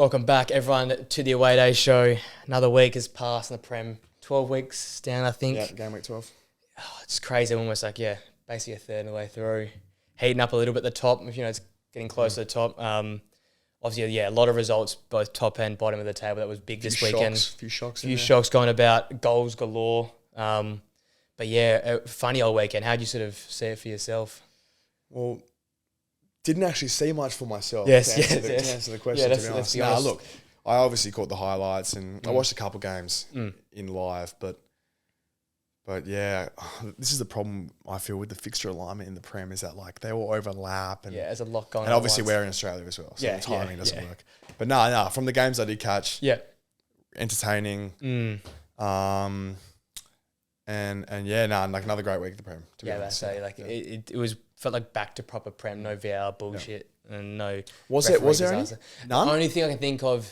Welcome back, everyone, to the Away Day Show. Another week has passed in the Prem. 12 weeks down, I think. Yeah, game week 12. Oh, it's crazy. Almost like, basically a third of the way through. Heating up a little bit at the top. It's getting close to the top. Obviously, a lot of results, both top and bottom of the table. That was big this weekend. Few shocks. Few shocks going about. Goals galore. But a funny old weekend. How'd you sort of see it for yourself? Well, didn't actually see much for myself. Yes. To answer the question, to be honest. Look, I obviously caught the highlights and I watched a couple games in live, but yeah, this is the problem I feel with the fixture alignment in the Prem is that like they all overlap and there's a lot going on. And obviously we're in Australia as well, so the timing doesn't work. But no, from the games I did catch, entertaining. And another great week at the Prem. To be honest. It felt like back to proper Prem, no VR bullshit and no. Was there any? None. The only thing I can think of,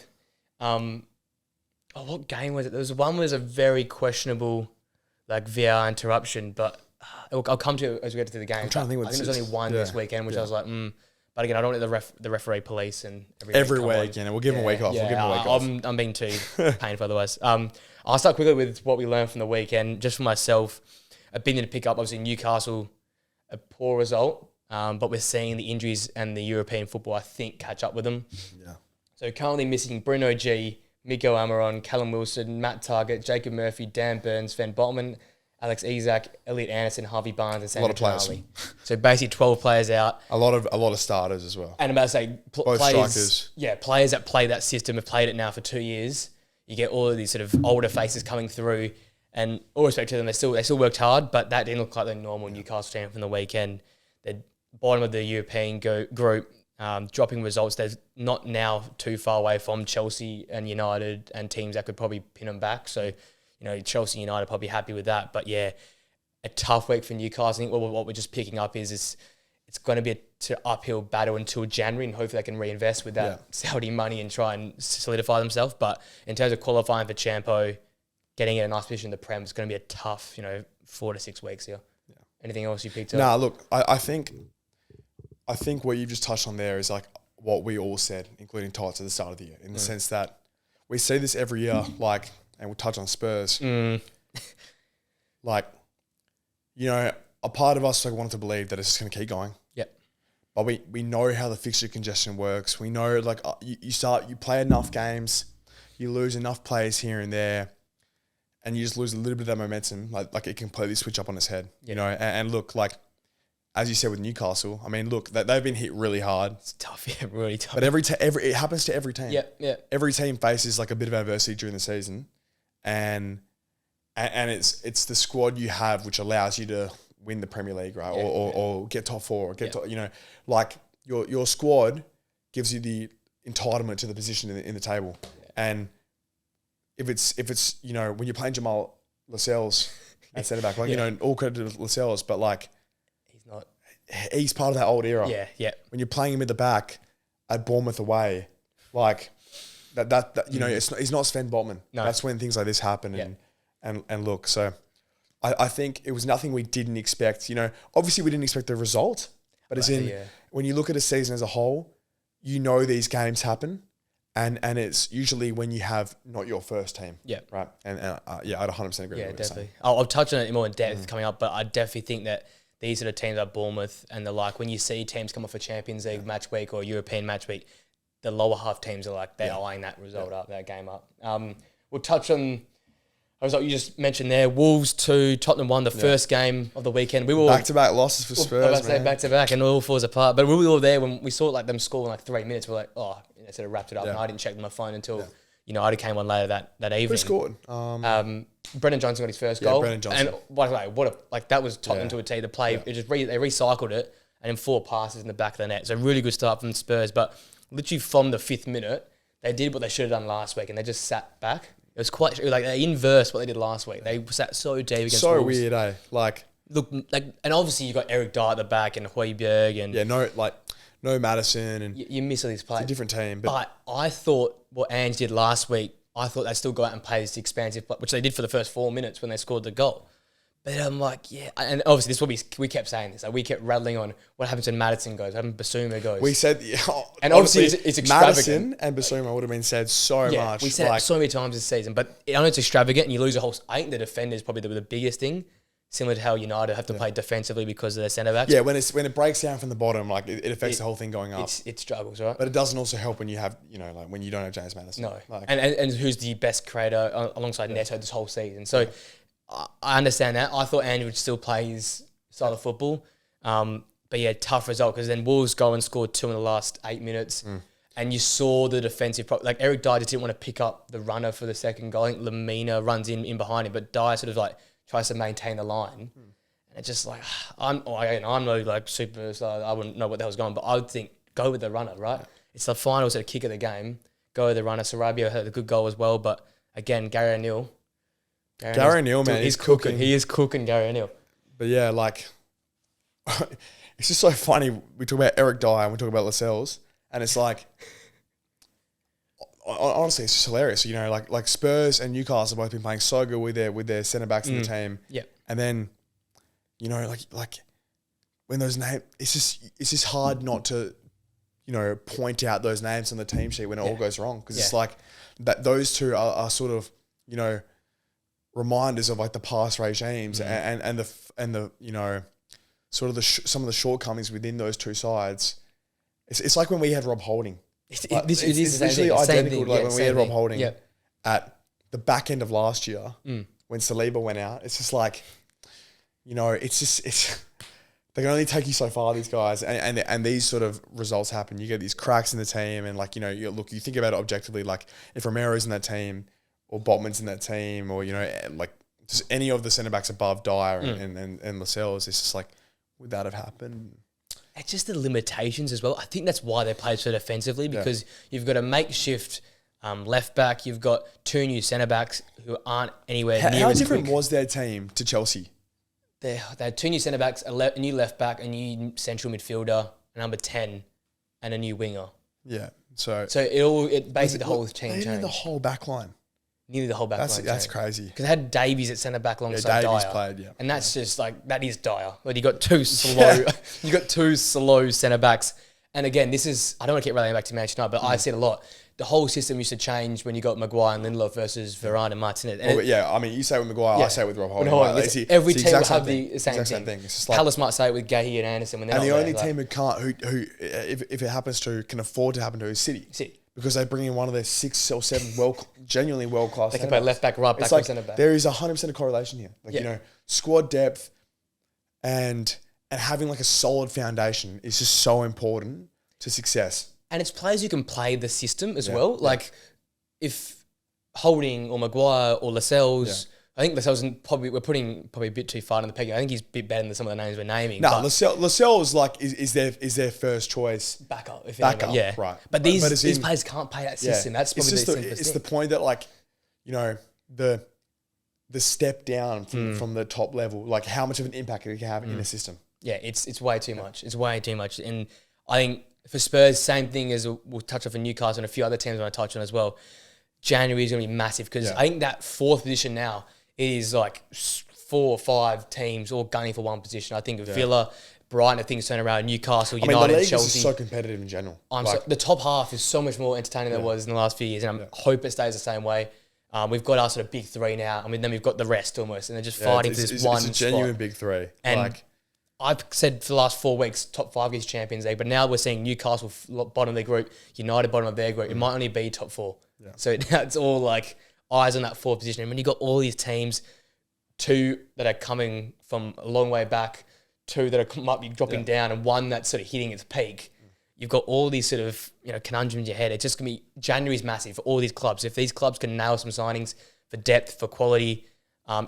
what game was it? There was one was a very questionable, like VR interruption, but I'll come to it as we get to the game. I'm trying to think. I think there's only one this weekend, which I was like, But again, I don't want the referee police and every week. We'll give them a week off. I'm being too painful otherwise. I'll start quickly with what we learned from the weekend. Just for myself, a big thing to pick up. Obviously, Newcastle, a poor result, but we're seeing the injuries and the European football, I think, catch up with them. Yeah. So currently missing Bruno G, Miko Amaron, Callum Wilson, Matt Targett, Jacob Murphy, Dan Burns, Sven Botman, Alex Isak, Elliot Anderson, Harvey Barnes, and Sandro Tonali. So basically 12 players out. A lot of starters as well. And I'm about to say, both players, strikers. Yeah, players that play that system have played it now for 2 years. You get all of these sort of older faces coming through, and all respect to them, they still worked hard, but that didn't look like the normal Newcastle team from the weekend. They're bottom of the European group, dropping results. They're not now too far away from Chelsea and United and teams that could probably pin them back. So, Chelsea and United are probably happy with that. But a tough week for Newcastle. I think what we're just picking up is it's going to be an uphill battle until January, and hopefully they can reinvest with that Saudi money and try and solidify themselves. But in terms of qualifying for Champo, getting in a nice position in the Prem is going to be a tough, 4 to 6 weeks here. Yeah. Anything else you picked up? Nah, look, I think what you've just touched on there is like what we all said, including Tots at the start of the year, in the sense that we see this every year, and we'll touch on Spurs. A part of us wanted to believe that it's just going to keep going. Yep. But we know how the fixture congestion works. We know you play enough games, you lose enough players here and there, and you just lose a little bit of that momentum. Like it completely switch up on its head. Yep. And look, as you said with Newcastle, I mean, look, they've been hit really hard. It's tough, really tough. But it happens to every team. Yeah. Every team faces like a bit of adversity during the season, and it's the squad you have which allows you to win the Premier League, right? Or get top four, or get your squad gives you the entitlement to the position in the table. Yeah. And if it's when you're playing Jamal Lascelles at centre back, all credit to Lascelles, but he's part of that old era. Yeah. When you're playing him at the back at Bournemouth away, he's not Sven Botman. No. That's when things like this happen. And look, so I think it was nothing we didn't expect. Obviously we didn't expect the result, but when you look at a season as a whole, these games happen, and it's usually when you have not your first team. Yeah. Right. And I'd 100% agree with what you're saying. I'll touch on it more in depth coming up, but I definitely think that these sort of teams like Bournemouth and the when you see teams come off a Champions League match week or European match week, the lower half teams are they're eyeing that result up, that game up. We'll touch on a result you just mentioned there. Wolves 2, Tottenham 1, the first game of the weekend. We were back-to-back losses for Spurs. I was about to say back-to-back, and it all falls apart. But we were all there when we saw them score in 3 minutes. We're like, sort of wrapped it up. And I didn't check my phone until United came on later that evening. Who scored? Brendan Johnson got his first goal. Brendan Johnson. And that was Tottenham to a T. The play, it just they recycled it, and then 4 passes in the back of the net. So really good start from Spurs. But literally from the 5th minute, they did what they should have done last week, and they just sat back. It was quite they inversed what they did last week. They sat so deep against so Wolves. Weird, eh? And obviously you got Eric Dyer at the back and Højbjerg and no Madison, and you miss all these players. It's a different team, but I thought what Ange did last week, I thought they'd still go out and play this expansive, which they did for the first 4 minutes when they scored the goal. But I'm like, yeah. And obviously, this is what we kept saying this. Like, we kept rattling on what happens when Madison goes, what happens when Basuma goes. We said, and obviously, it's extravagant. Madison and Basuma would have been said so much. We said it so many times this season. But I know it's extravagant and you lose a whole... I think the defender is probably the biggest thing. Similar to how United have to play defensively because of their centre-backs. Yeah, when it breaks down from the bottom, like it affects the whole thing going up. It struggles, right? But it doesn't also help when you have, like when you don't have James Madison. No. Like, and who's the best creator alongside Neto this whole season. So I understand that. I thought Andrew would still play his style of football. But yeah, tough result because then Wolves go and scored 2 in the last 8 minutes. And you saw the defensive... like Eric Dyer just didn't want to pick up the runner for the second goal. I think Lamina runs in behind him, but Dyer sort of like tries to maintain the line. And it's just like, I'm no like superstar. I wouldn't know what the hell's going on, but I would think go with the runner, right? It's the final sort of kick of the game. Go with the runner. Sarabia had a good goal as well, but again, Gary O'Neill, man, he's cooking. He is cooking, Gary O'Neill. But yeah, like, it's just so funny. We talk about Eric Dyer and we talk about Lascelles, and it's like, honestly, it's just hilarious. Like Spurs and Newcastle have both been playing so good with their centre backs in the team. Yeah, and then, like when those names, it's just hard not to, point out those names on the team sheet when it all goes wrong because it's like that those two are sort of, reminders of like the past regimes and the sort of some of the shortcomings within those two sides. It's like when we had Rob Holding. It's literally identical to like when we had Rob Holding at the back end of last year when Saliba went out. It's just like, it's they can only take you so far, these guys, and these sort of results happen. You get these cracks in the team, and like you think about it objectively. Like if Romero's in that team, or Botman's in that team, or like just any of the centre backs above Dyer and Lascelles, it's just like, would that have happened? It's just the limitations as well. I think that's why they play so defensively because you've got a makeshift left back. You've got 2 new centre backs who aren't anywhere near how as different quick. was their team to Chelsea? They had 2 new centre backs, a new left back, a new central midfielder, a number 10, and a new winger. Yeah. So it basically the whole team changed. Nearly the whole back line. Nearly the whole back line. That's crazy. Because they had Davies at centre back alongside Davies Dyer. played, And that's just like, that is Dyer. Like you got 2 slow, you got 2 slow centre backs. And again, this is, I don't want to keep rallying back to Manchester United, but I see it a lot. The whole system used to change when you got Maguire and Lindelof versus Varane and Martinez. And you say it with Maguire, I say it with Rob Holding. Every team will have the same thing. It's just like, Palace might say it with Gahey and Anderson when they're and not the only there, team who can't, who if it happens to, can afford to happen to is City. Because they bring in one of their 6 or 7 genuinely world-class. They can play left back, right back, or centre back. There is 100% of correlation here. Like, squad depth and having like a solid foundation is just so important to success. And it's players who can play the system as well. Like if Holding or Maguire or Lascelles, I think Lascelles we're putting a bit too far in the pecking. I think he's a bit better than some of the names we're naming. No, Lascelles like is their first choice backup. Right? But these players can't play that system. That's probably the simplest thing. It's the point that like, the step down from the top level, like how much of an impact it can have in a system. Yeah, it's way too much. It's way too much. And I think for Spurs, same thing as we'll touch on for Newcastle and a few other teams I want to touch on as well. January is going to be massive because I think that 4th position now is like 4 or 5 teams all gunning for one position. I think Villa, Brighton, things turn around, Newcastle, United, the league Chelsea. is so competitive in general. The top half is so much more entertaining than it was in the last few years, and I hope it stays the same way. We've got our sort of big 3 now, and then we've got the rest almost, and they're just fighting for this one spot. It's a genuine big 3. And I've said for the last 4 weeks, top 5 is Champions League, but now we're seeing Newcastle bottom of their group, United bottom of their group. It might only be top 4. Yeah. So now it's all like eyes on that 4th position. And when you've got all these teams, 2 that are coming from a long way back, 2 that might be dropping down, and 1 that's sort of hitting its peak, you've got all these sort of conundrums in your head. It's just going to be, January's massive for all these clubs. If these clubs can nail some signings for depth, for quality,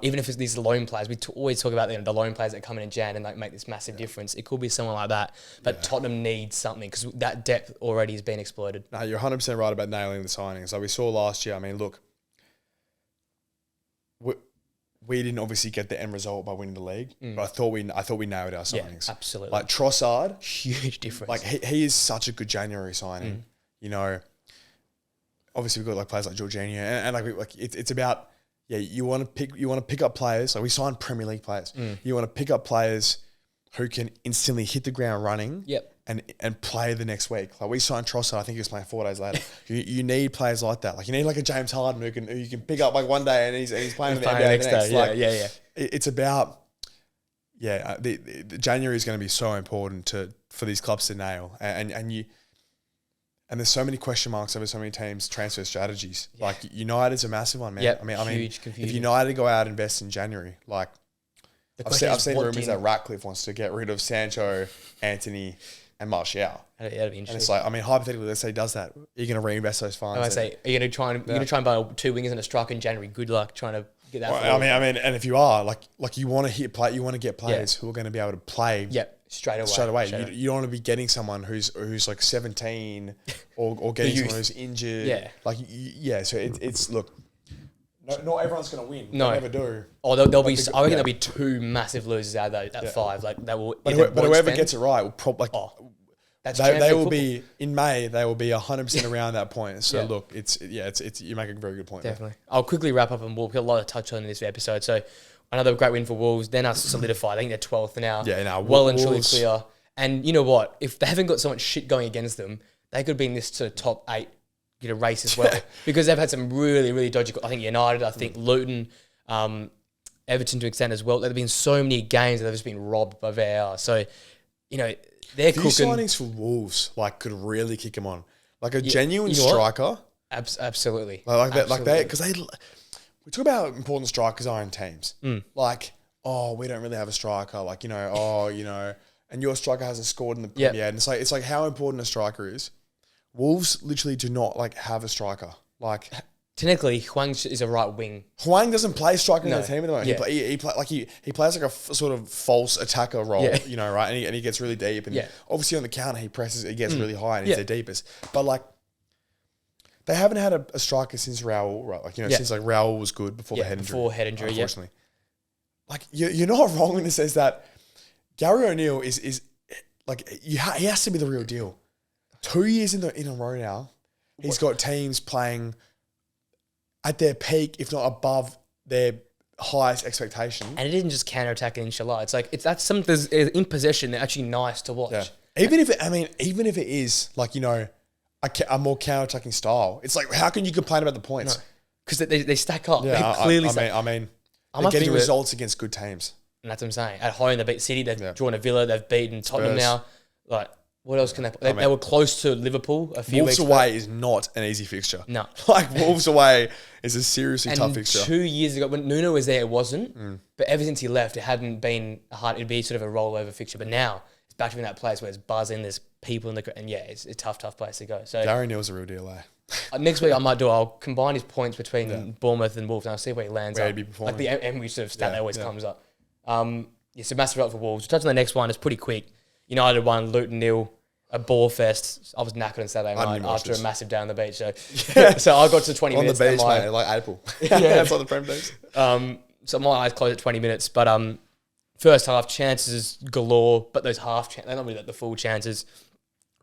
even if it's these loan players, we always talk about the loan players that come in Jan and like make this massive difference. It could be someone like that, but Tottenham needs something because that depth already has been exploited. No, you're 100% right about nailing the signings. Like we saw last year. I mean, look, we didn't obviously get the end result by winning the league, but I thought we nailed our signings. Yeah, absolutely. Like Trossard, huge difference. Like he is such a good January signing. Obviously we've got like players like Jorginho, and it's about you want to pick up players. Like we signed Premier League players. You want to pick up players who can instantly hit the ground running. Yep. And play the next week. Like we signed Trossard, I think he was playing 4 days later. you need players like that. Like you need like a James Harden who you can pick up like one day and he's playing in the NBA the next day. Yeah. It's about the January is going to be so important for these clubs to nail and there's so many question marks over so many teams' transfer strategies. Yeah. Like United's a massive one, man. Yep, I mean, huge confusion. If United go out and invest in January, like I've seen rumors that Ratcliffe wants to get rid of Sancho, Anthony, and Martial. That'd be interesting. And it's like, I mean, hypothetically, let's say he does that. You're going to reinvest those funds. I say, are you going to try and buy 2 wingers and a striker in January? Good luck trying to get that. Well, I mean, and if you are like you want to get players who are going to be able to play. Yep. Straight away. You don't want to be getting someone who's like 17 or getting someone who's injured. Yeah. Like so it's look. Not everyone's going to win. No, they never do. Oh, there'll be. I reckon there'll be 2 massive losers out of that 5. Like that will. But whoever gets it right will probably. They will be in May. They will be 100% around that point. So look, it's you make a very good point. Definitely. I'll quickly wrap up and we'll put a lot of touch on in this episode. So another great win for Wolves. They're now solidified. I think they're 12th now. Yeah, now well and truly clear. And you know what? If they haven't got so much shit going against them, they could be in this sort of top 8 race as well because they've had some really, really dodgy. I think United. I think Luton. Everton to extent as well. There have been so many games that they've just been robbed by VAR. So, they're cooking. Signings for Wolves could really kick them on. Like a genuine striker. Absolutely. Like that. Like they, because we talk about how important strikers are in teams. Like, we don't really have a striker. Like, and your striker hasn't scored in the Premier. And it's like how important a striker is. Wolves literally do not have a striker. Like technically, Huang is a right wing. Huang doesn't play striker in the team at the moment. Yeah. He plays like a sort of false attacker role, right? And he gets really deep. And obviously on the counter, he gets really high and he's their deepest. But they haven't had a striker since Raul, right? Since Raul was good before the head injury. Before head injury, unfortunately. You're not wrong in the sense that Gary O'Neill is he has to be the real deal. 2 years in a row now, he's got teams playing at their peak, if not above their highest expectation. And it isn't just counter-attack and inshallah. It's like that's something that's in possession. They're actually nice to watch. Yeah. Even if it is a more counter-attacking style, it's like how can you complain about the points? Because they stack up. Yeah, they clearly they're getting results against good teams. And that's what I'm saying. At home, they beat City. They've drawn a Villa. They've beaten Tottenham now. What else can they? They were close to Liverpool a few weeks ago. Wolves away is not an easy fixture. No. Wolves away is a seriously tough fixture. 2 years ago, when Nuno was there, it wasn't. But ever since he left, it hadn't been hard. It'd be sort of a rollover fixture. But now, it's back to being that place where it's buzzing, there's people in the... And it's a tough place to go. So Gary Neal's a real deal, next week, I'll combine his points between Bournemouth and Wolves, and I'll see where he lands where up. he'd be performing. The Emery sort of stat that always comes up. So massive result for Wolves. We'll touch on the next one. It's pretty quick. United won, Luton 0. A ball fest. I was knackered on Saturday night after a massive day on the beach. So I got to 20 minutes. On the beach, mate, like April. That's like the Prem days. So my eyes closed at 20 minutes. But first half, chances galore. But those half chances, they're not really the full chances.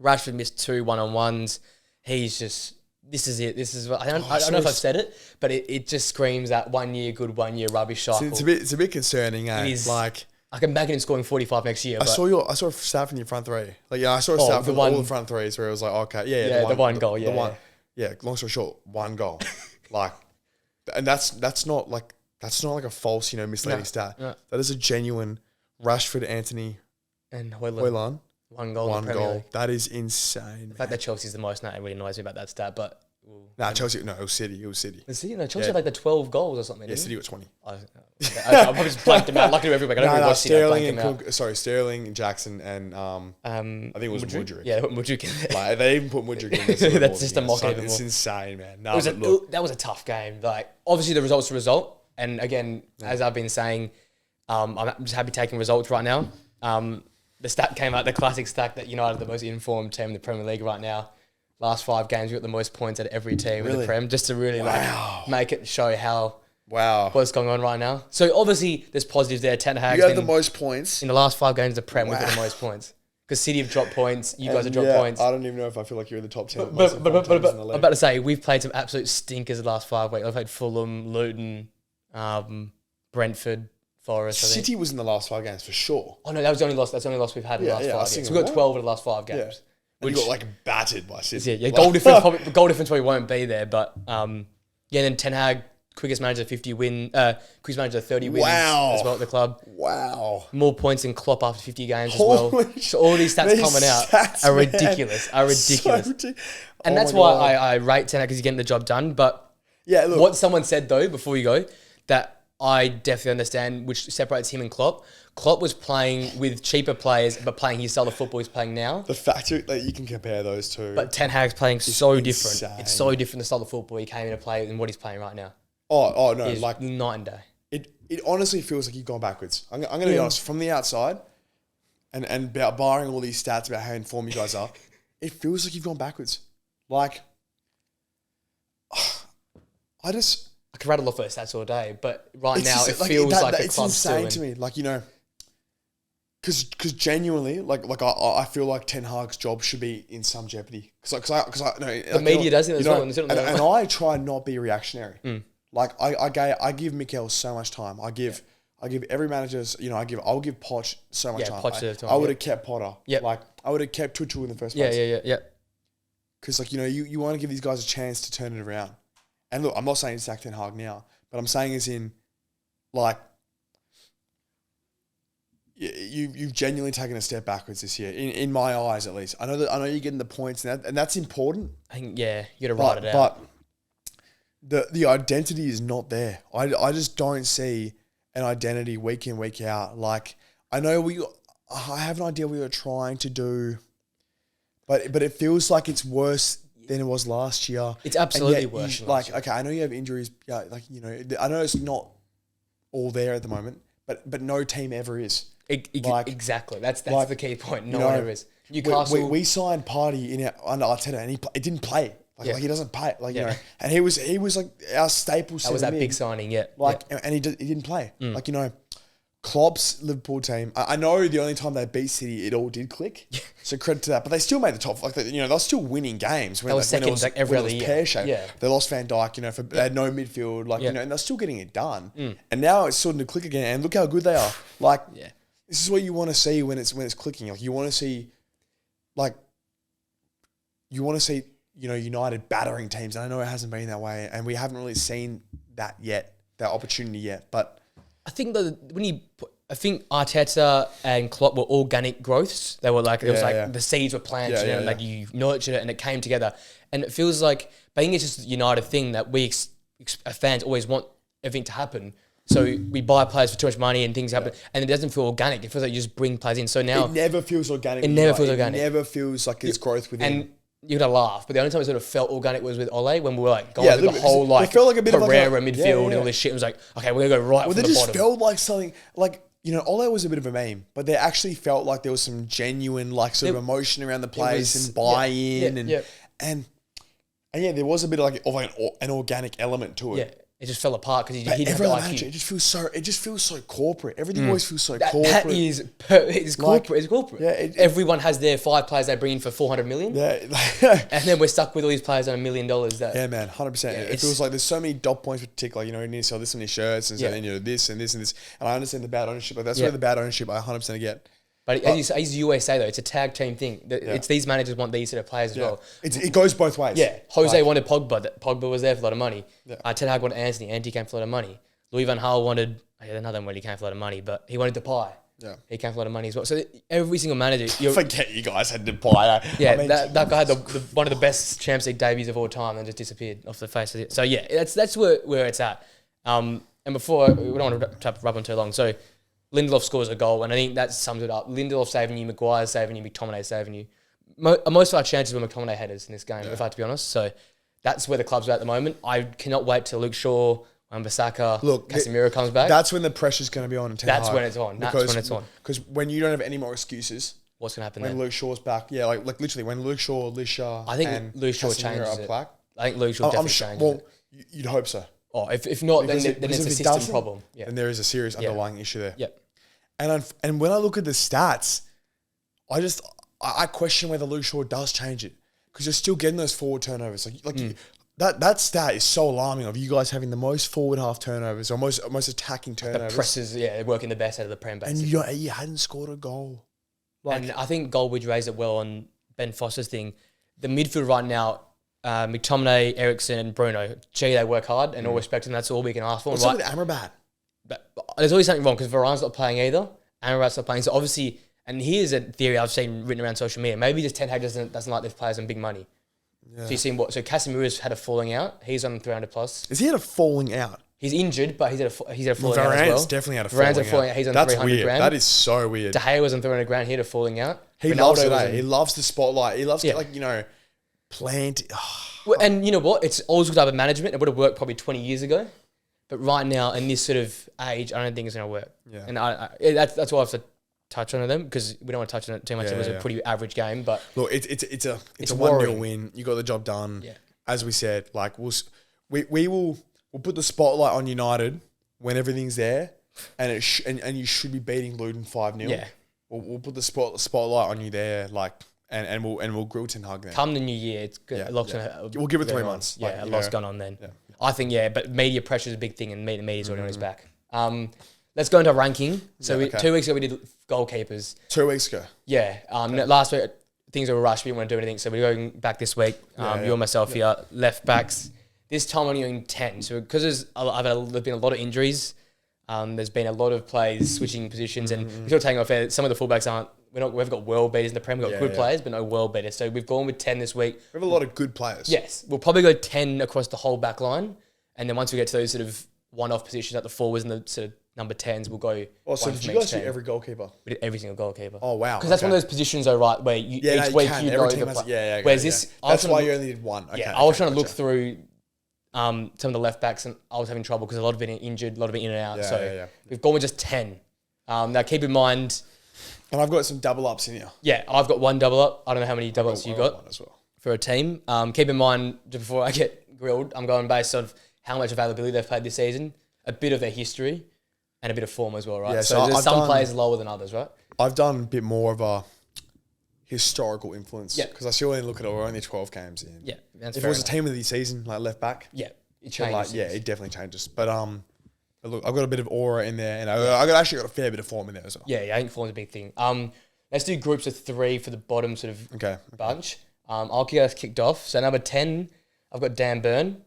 Rashford missed 2 one-on-ones. He's just, this is it. This is what, I don't know if I've said it, but it just screams that 1 year good, 1 year rubbish cycle. It's a bit concerning, eh? It is. I can imagine him scoring 45 next year. I saw a stat from your front three. I saw a stat from all the front threes where it was like, okay, the one goal. Long story short, 1 goal. And that's not like a false, misleading stat. No. That is a genuine Rashford, Anthony, and Højlund. 1 goal. 1 goal. That is insane. The fact that Chelsea's the most now, it really annoys me about that stat, but... Chelsea. No, it was City. Chelsea had the 12 goals or something. Yeah, City got 20. I probably just blanked them out. Luckily, everybody. Sterling and Jackson and I think it was Mudryk. Yeah, they put Mudryk in there. They even put Mudryk in there. That's just a mock. It's insane, man. That was a tough game. Obviously, the result's the result. And again, as I've been saying, I'm just happy taking results right now. The stat came out, the classic stat that United are the most informed team in the Premier League right now. Last 5 games, we got the most points out of every team in the Prem, just to really make it show how what's going on right now. So obviously, there's positives there. Ten Hag's you have the most points in the last 5 games of the Prem. We've got the most points because City have dropped points. You guys have dropped points. I don't even know if I feel like you're in the top 10. But I'm about to say we've played some absolute stinkers the last 5 weeks. I've played Fulham, Luton, Brentford, Forest. I think. City was in the last 5 games for sure. Oh no, that was the only loss. That's the only loss we've had in the last 5 games. We've got 12 of the last 5 games. Yeah. And you got like battered by City. Yeah, goal difference. Probably won't be there, but then Ten Hag, quickest manager 50 win, quickest manager 30 wins as well at the club. Wow. More points than Klopp after 50 games as well. So all these stats coming out are ridiculous. So and that's why I rate Ten Hag, because he's getting the job done. But look, what someone said though before you go, that I definitely understand, which separates him and Klopp. Klopp was playing with cheaper players, but playing his style of football he's playing now. The fact that you can compare those two. But Ten Hag's playing so different. It's so different, the style of football he came in to play than what he's playing right now. Oh no, It's like night and day. it honestly feels like you've gone backwards. I'm going to be honest, from the outside, and barring all these stats about how informed you guys are, it feels like you've gone backwards. Like, I could rattle off those stats all day, but right now it feels like the it's club's insane to me. Like, because genuinely, like I feel like Ten Hag's job should be in some jeopardy. Because the media does it as well. And I try not be reactionary. Like I give Mikel so much time. I give every manager, I'll give Poch so much time. I would have kept Potter. Yeah. Like I would have kept Tuchel in the first place. Yeah. Because you want to give these guys a chance to turn it around. And look, I'm not saying sack Ten Hag now, but I'm saying as in, like, you've genuinely taken a step backwards this year, in my eyes at least. I know you're getting the points, and that's important. I think, you got to write it out. But the identity is not there. I just don't see an identity week in, week out. Like, I know I have an idea what you're trying to do, but it feels like it's worse than it was last year. It's absolutely worse. Okay, I know you have injuries. Yeah, I know it's not all there at the moment, but no team ever is. Exactly. That's the key point. No one ever is. Newcastle. We signed Partey under Arteta, and he didn't play. Like he doesn't play. And he was like our staple. That was that big signing. Yeah. And he didn't play. Klopp's Liverpool team, I know the only time they beat City, it all did click. So credit to that. But they still made the top. They're still winning games. When, they were second every other year. Pear-shaped. Yeah. They lost Van Dijk, they had no midfield. And they're still getting it done. And now it's starting to click again. And look how good they are. This is what you want to see when it's clicking. You want to see, United battering teams. And I know it hasn't been that way. And we haven't really seen that yet, that opportunity yet. But I think I think Arteta and Klopp were organic growths. They were the seeds were planted and you nurtured it and it came together. And it feels like being it's just a United thing that we fans always want everything to happen. So we buy players for too much money and things happen, and it doesn't feel organic. It feels like you just bring players in. So now it never feels organic. It never feels organic. It never feels like it's growth within. And you're gonna laugh, but the only time it sort of felt organic was with Ole when we were going through the whole it felt like a bit Pereira of midfield and all this shit. It was like, okay, we're gonna go right from the bottom. Well, they just felt like something Ole was a bit of a meme, but they actually felt like there was some genuine sort of emotion around the place and buy-in and there was a bit of an organic element to it. Yeah. It just fell apart because he didn't have the IQ. It just feels so corporate. Everything always feels so corporate. That is corporate. It's corporate. Yeah, everyone has their 5 players they bring in for $400 million. Yeah. And then we're stuck with all these players on $1 million. Yeah, man, 100%. It feels like there's so many dot points to tick. You need to sell this on your shirts and then this and this and this. And I understand the bad ownership. That's where the bad ownership I 100% get. But as you always say, though, it's a tag team thing. It's these managers want these sort of players as well. It goes both ways. Yeah. Jose wanted Pogba. Pogba was there for a lot of money. Ten Hag wanted Anthony. Anthony came for a lot of money. Louis van Gaal wanted, another one, he came for a lot of money, but he wanted Depay. Yeah. He came for a lot of money as well. So every single manager... Forget you guys had Depay. Yeah, that guy had one of the best Champions League debuts of all time and just disappeared off the face of it. So that's where it's at. And before, we don't want to rub on too long. So... Lindelof scores a goal, and I think that sums it up. Lindelof saving you, Maguire saving you, McTominay saving you. Most of our chances were McTominay headers in this game, if I have to be honest. So that's where the club's at the moment. I cannot wait till Luke Shaw, Wan-Bissaka, Casemiro comes back. That's when the pressure's going to be on. That's when it's on. Because when you don't have any more excuses, what's going to happen when Luke Shaw's back? Yeah, like literally when Luke Shaw, Lisha, I think Luke Shaw changes it. I think Luke Shaw definitely changes it. Well, you'd hope so. Oh, if not, then it's a system problem. Yeah. And there is a serious underlying issue there. Yep. And when I look at the stats, I question whether Luke Shaw does change it because you're still getting those forward turnovers. that stat is so alarming of you guys having the most forward half turnovers or most attacking The turnovers. presses, they're working the best out of the Prem, and basically. you hadn't scored a goal. And I think Goldbridge raised it well on Ben Foster's thing. The midfield right now, McTominay, Ericsson, and Bruno, they work hard and all respect, and that's all we can ask for. What's up with Amrabat? But there's always something wrong because Varane's not playing either. Amrabat's not playing. So obviously, and here's a theory I've seen written around social media. Maybe just Ten Hag doesn't like these players on big money. Yeah. So you've seen what? So Casemira's had a falling out. He's on 300 plus. Is he had a falling out? He's injured, but he's had a falling out as well. Varane's definitely had a falling out. He's on That's 300 weird. grand. That is so weird. De Gea was on 300 grand. He had a falling out. He loves it. He loves the spotlight. He loves plant. Well, and you know what? It's old school type of management. It would have worked probably 20 years ago. But right now, in this sort of age, I don't think it's going to work. Yeah. And that's why I have to touch on them because we don't want to touch on it too much. It was a pretty average game. But look, it's a 1-0 win. You got the job done. Yeah. As we said, like we'll put the spotlight on United when everything's there, and and you should be beating Luton 5-0. Yeah. We'll put the spotlight on you there, like, and we'll grill Ten Hag then. Come the new year, it's good. Yeah. We'll give it 3 months. Yeah, a lot's gone on then. Yeah. I think but media pressure is a big thing, and media's already on his back. Let's go into ranking. So 2 weeks ago we did goalkeepers. 2 weeks ago. Yeah. Last week things were rushed. We didn't want to do anything, so we're going back this week. You and myself here, left backs. This time I'm doing 10. So because there's been a lot of injuries. There's been a lot of players switching positions, and we're still taking off. Some of the fullbacks aren't. We've got world beaters in the Prem. We've got good players, but no world beaters. So we've gone with 10 this week. We have a lot of good players. Yes, we'll probably go 10 across the whole back line, and then once we get to those sort of one-off positions at the forwards and the sort of number 10s, we'll go. Oh, so did you guys do every goalkeeper? We did every single gokeeper. Oh wow! Because that's one of those positions, though, right? Where each week you know the play. Whereas this, that's why you only did one. Okay, I was trying to look through. Some of the left backs, and I was having trouble because a lot of it injured, a lot of it in and out. We've gone with just 10. Now keep in mind, and I've got some double ups in here. Yeah, I've got one double up. I don't know how many double ups you got one as well for a team. Keep in mind, just before I get grilled, I'm going based on how much availability they've played this season, a bit of their history, and a bit of form as well, right? Yeah, so there's some players lower than others, right? I've done a bit more of a historical influence. Yeah. Because I still only look at it, we're only 12 games in. Yeah. If it was a team of the season, like left back. Yeah. It changes. It definitely changes. But look, I've got a bit of aura in there, and I've actually got a fair bit of form in there as well. Yeah, I think form's a big thing. Let's do groups of 3 for the bottom sort of bunch. I'll get us kicked off. So number 10, I've got Dan Burn.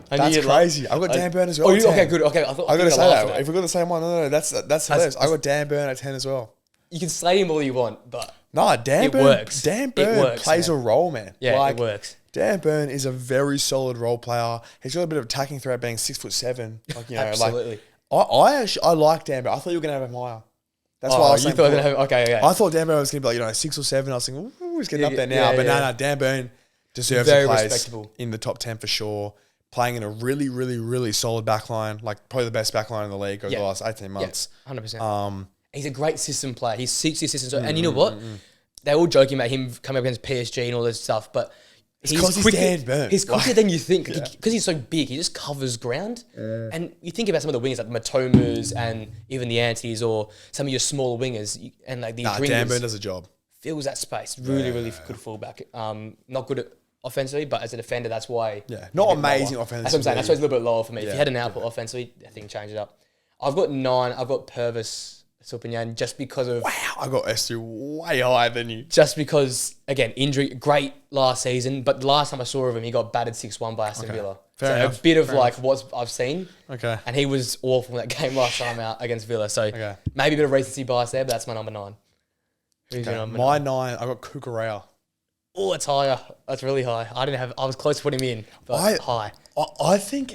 That's crazy. I've got Dan Burn as well. Oh, okay, good. Okay, I got to say that. If we've got the same one, no, that's hilarious. I got Dan Burn at 10 as well. You can slay him all you want, but Dan Burn works. Dan Burn plays a role, man. Yeah, it works. Dan Burn is a very solid role player. He's got a bit of attacking threat, being 6'7". Absolutely. I like Dan Burn. I thought you were gonna have him higher. That's why I was saying. Okay. I thought Dan Burn was gonna be 6 or 7. I was thinking, he's getting up there now. But no, Dan Burn deserves a place in the top 10 for sure. Playing in a really, really, really solid backline, like probably the best backline in the league over the last 18 months. 100%. He's a great system player. He suits the system. And you know what? They're all joking about him coming up against PSG and all this stuff, but he's Dan Burn. He's quicker than you think because he's so big. He just covers ground. And you think about some of the wingers like the Matomas and even the Antis or some of your smaller wingers and like these wingers. Dan Burn does a job. Fills that space. Really, really good fullback. Not good at offensively, but as a defender, that's why. Yeah, not amazing offensively. That's what I'm saying. That's why it's a little bit lower for me. If you had an output offensively, I think change it up. I've got 9. I've got Purvis Sulpignan just because of. Wow, I got Estu way higher than you. Just because, again, injury, great last season, but the last time I saw of him, he got battered 6-1 by Aston Villa. Fair enough. A bit of what I've seen. Okay. And he was awful in that game last time out against Villa. So maybe a bit of recency bias there, but that's my number 9. Who's your number 9? My 9, I got Kukurea. Oh, it's higher. That's really high. I was close to putting him in, but high. I think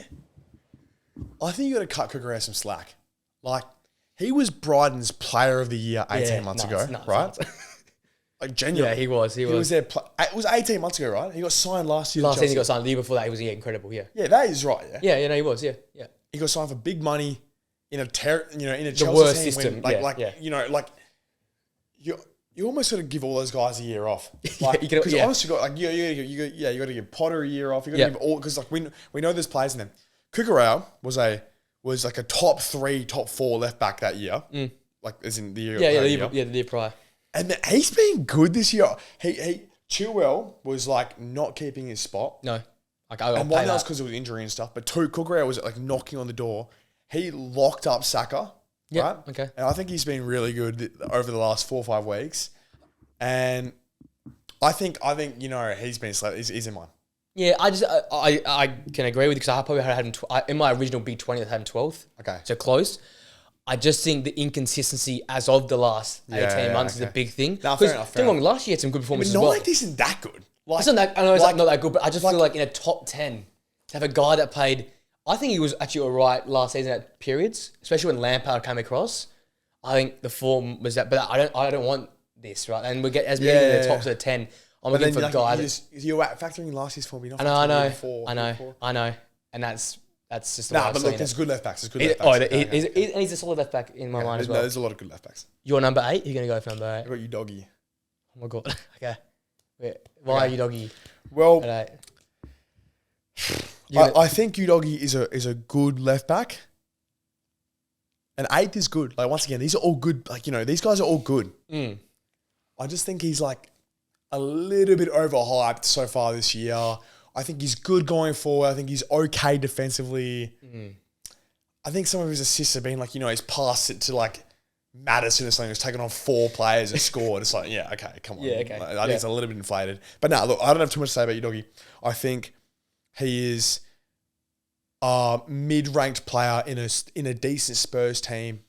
you got to cut Kukurea some slack. Like, he was Brighton's player of the year 18 months ago, right? Like, genuinely. Yeah, he was. He was there. It was 18 months ago, right? He got signed last year. Last season he got signed. The year before that, he was incredible. Yeah. Yeah, that is right. Yeah. Yeah. He was. Yeah. He got signed for big money in a Chelsea worst team system. You almost got to give all those guys a year off. Like, because honestly, you got to give Potter a year off. You got to give all because we know there's players in them. Kukurea was like a top 3, top 4 left back that year. Like as in the year. The year prior. And he's been good this year. He Chilwell was like not keeping his spot. No. Like, I'll And pay one, that was that. because of the injury and stuff. But two, Cucurella was like knocking on the door. He locked up Saka. Yeah. Right? Okay. And I think he's been really good over the last 4 or 5 weeks. And I think he's been slow. He's in mine. Yeah, I can agree with you because I probably had him in my original B20. I had him 12th. Okay. So close. I just think the inconsistency as of the last 18 months is a big thing. No, fair enough. Don't get me wrong, last year had some good performances But as well. ninth isn't that good. Like, It's not that, I know it's not that good, but I just feel like in a top 10, to have a guy that played, I think he was actually all right last season at periods, especially when Lampard came across. I think the form was that, but I don't want this, right? And we get as we get into the tops of the 10, I'm looking for a guy you're factoring in last year's form. You're not I know, before. and that's just the Nah, way I've but look, seen there's it. good left backs. There's good left backs. And he's a solid left back in my mind as well. There's a lot of good left backs. You're number 8. You're gonna go for number 8. I got you, doggy. Oh my god. Okay. Wait, why are you doggy? Well, At 8? I think Udogi is a good left back. And 8th is good. Like, once again, these are all good. Like, these guys are all good. I just think he's like a little bit overhyped so far this year. I think he's good going forward. I think he's okay defensively. I think some of his assists have been like, he's passed it to like Madison or something who's taken on 4 players and scored. It's like, yeah, okay, come on. Yeah, okay. I think it's a little bit inflated. But no, look, I don't have too much to say about Udogi. I think he is a mid-ranked player in a decent Spurs team.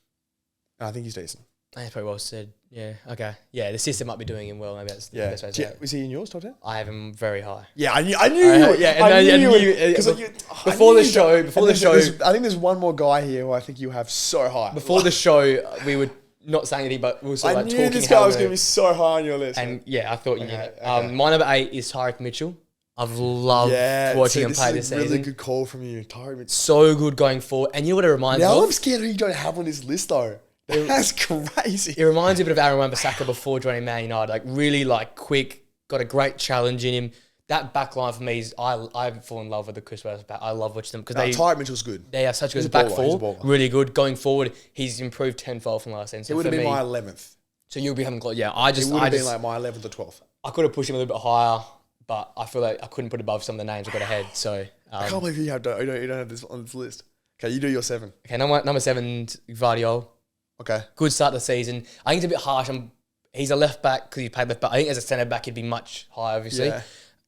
And I think he's decent. That's pretty well said. Yeah. Okay. Yeah, the system might be doing him well. Maybe that's the best way to say it. Was he in yours, top 10? I have him very high. Yeah, I knew you would. I knew you would. Before the show, I think there's one more guy here who I think you have so high. Before the show, we were not saying anything, but we were sort of I like knew talking this how guy was going to be so high on your list. And yeah, I thought you knew it. Okay. My number 8 is Tyreek Mitchell. I've loved watching him play this season. Really good call from you, Tyreek Mitchell. So good going forward. And you know what it reminds me Now of? I'm scared who you don't have on this list though. That's crazy. It reminds me a bit of Aaron Wan-Bissaka before joining Man United. Like really like quick, got a great challenge in him. That back line for me is I fall in love with the Chris Wales back. I love watching them because Tyreek Mitchell's good. they have such He's good a back baller, four. Really good. Going forward, he's improved tenfold from last season. So It would have for been me- my 11th. So you'll be having close. Yeah, It would have been I like my 11th or 12th. could have pushed him a little bit higher, but I feel like I couldn't put above some of the names I got ahead. So I can't believe you don't have this on this list. Okay, you do your 7. okay, number 7, Gvardiol. Okay. Good start to the season. I think it's a bit harsh. He's a left back because he played left back. I think as a centre back he'd be much higher, obviously. Yeah.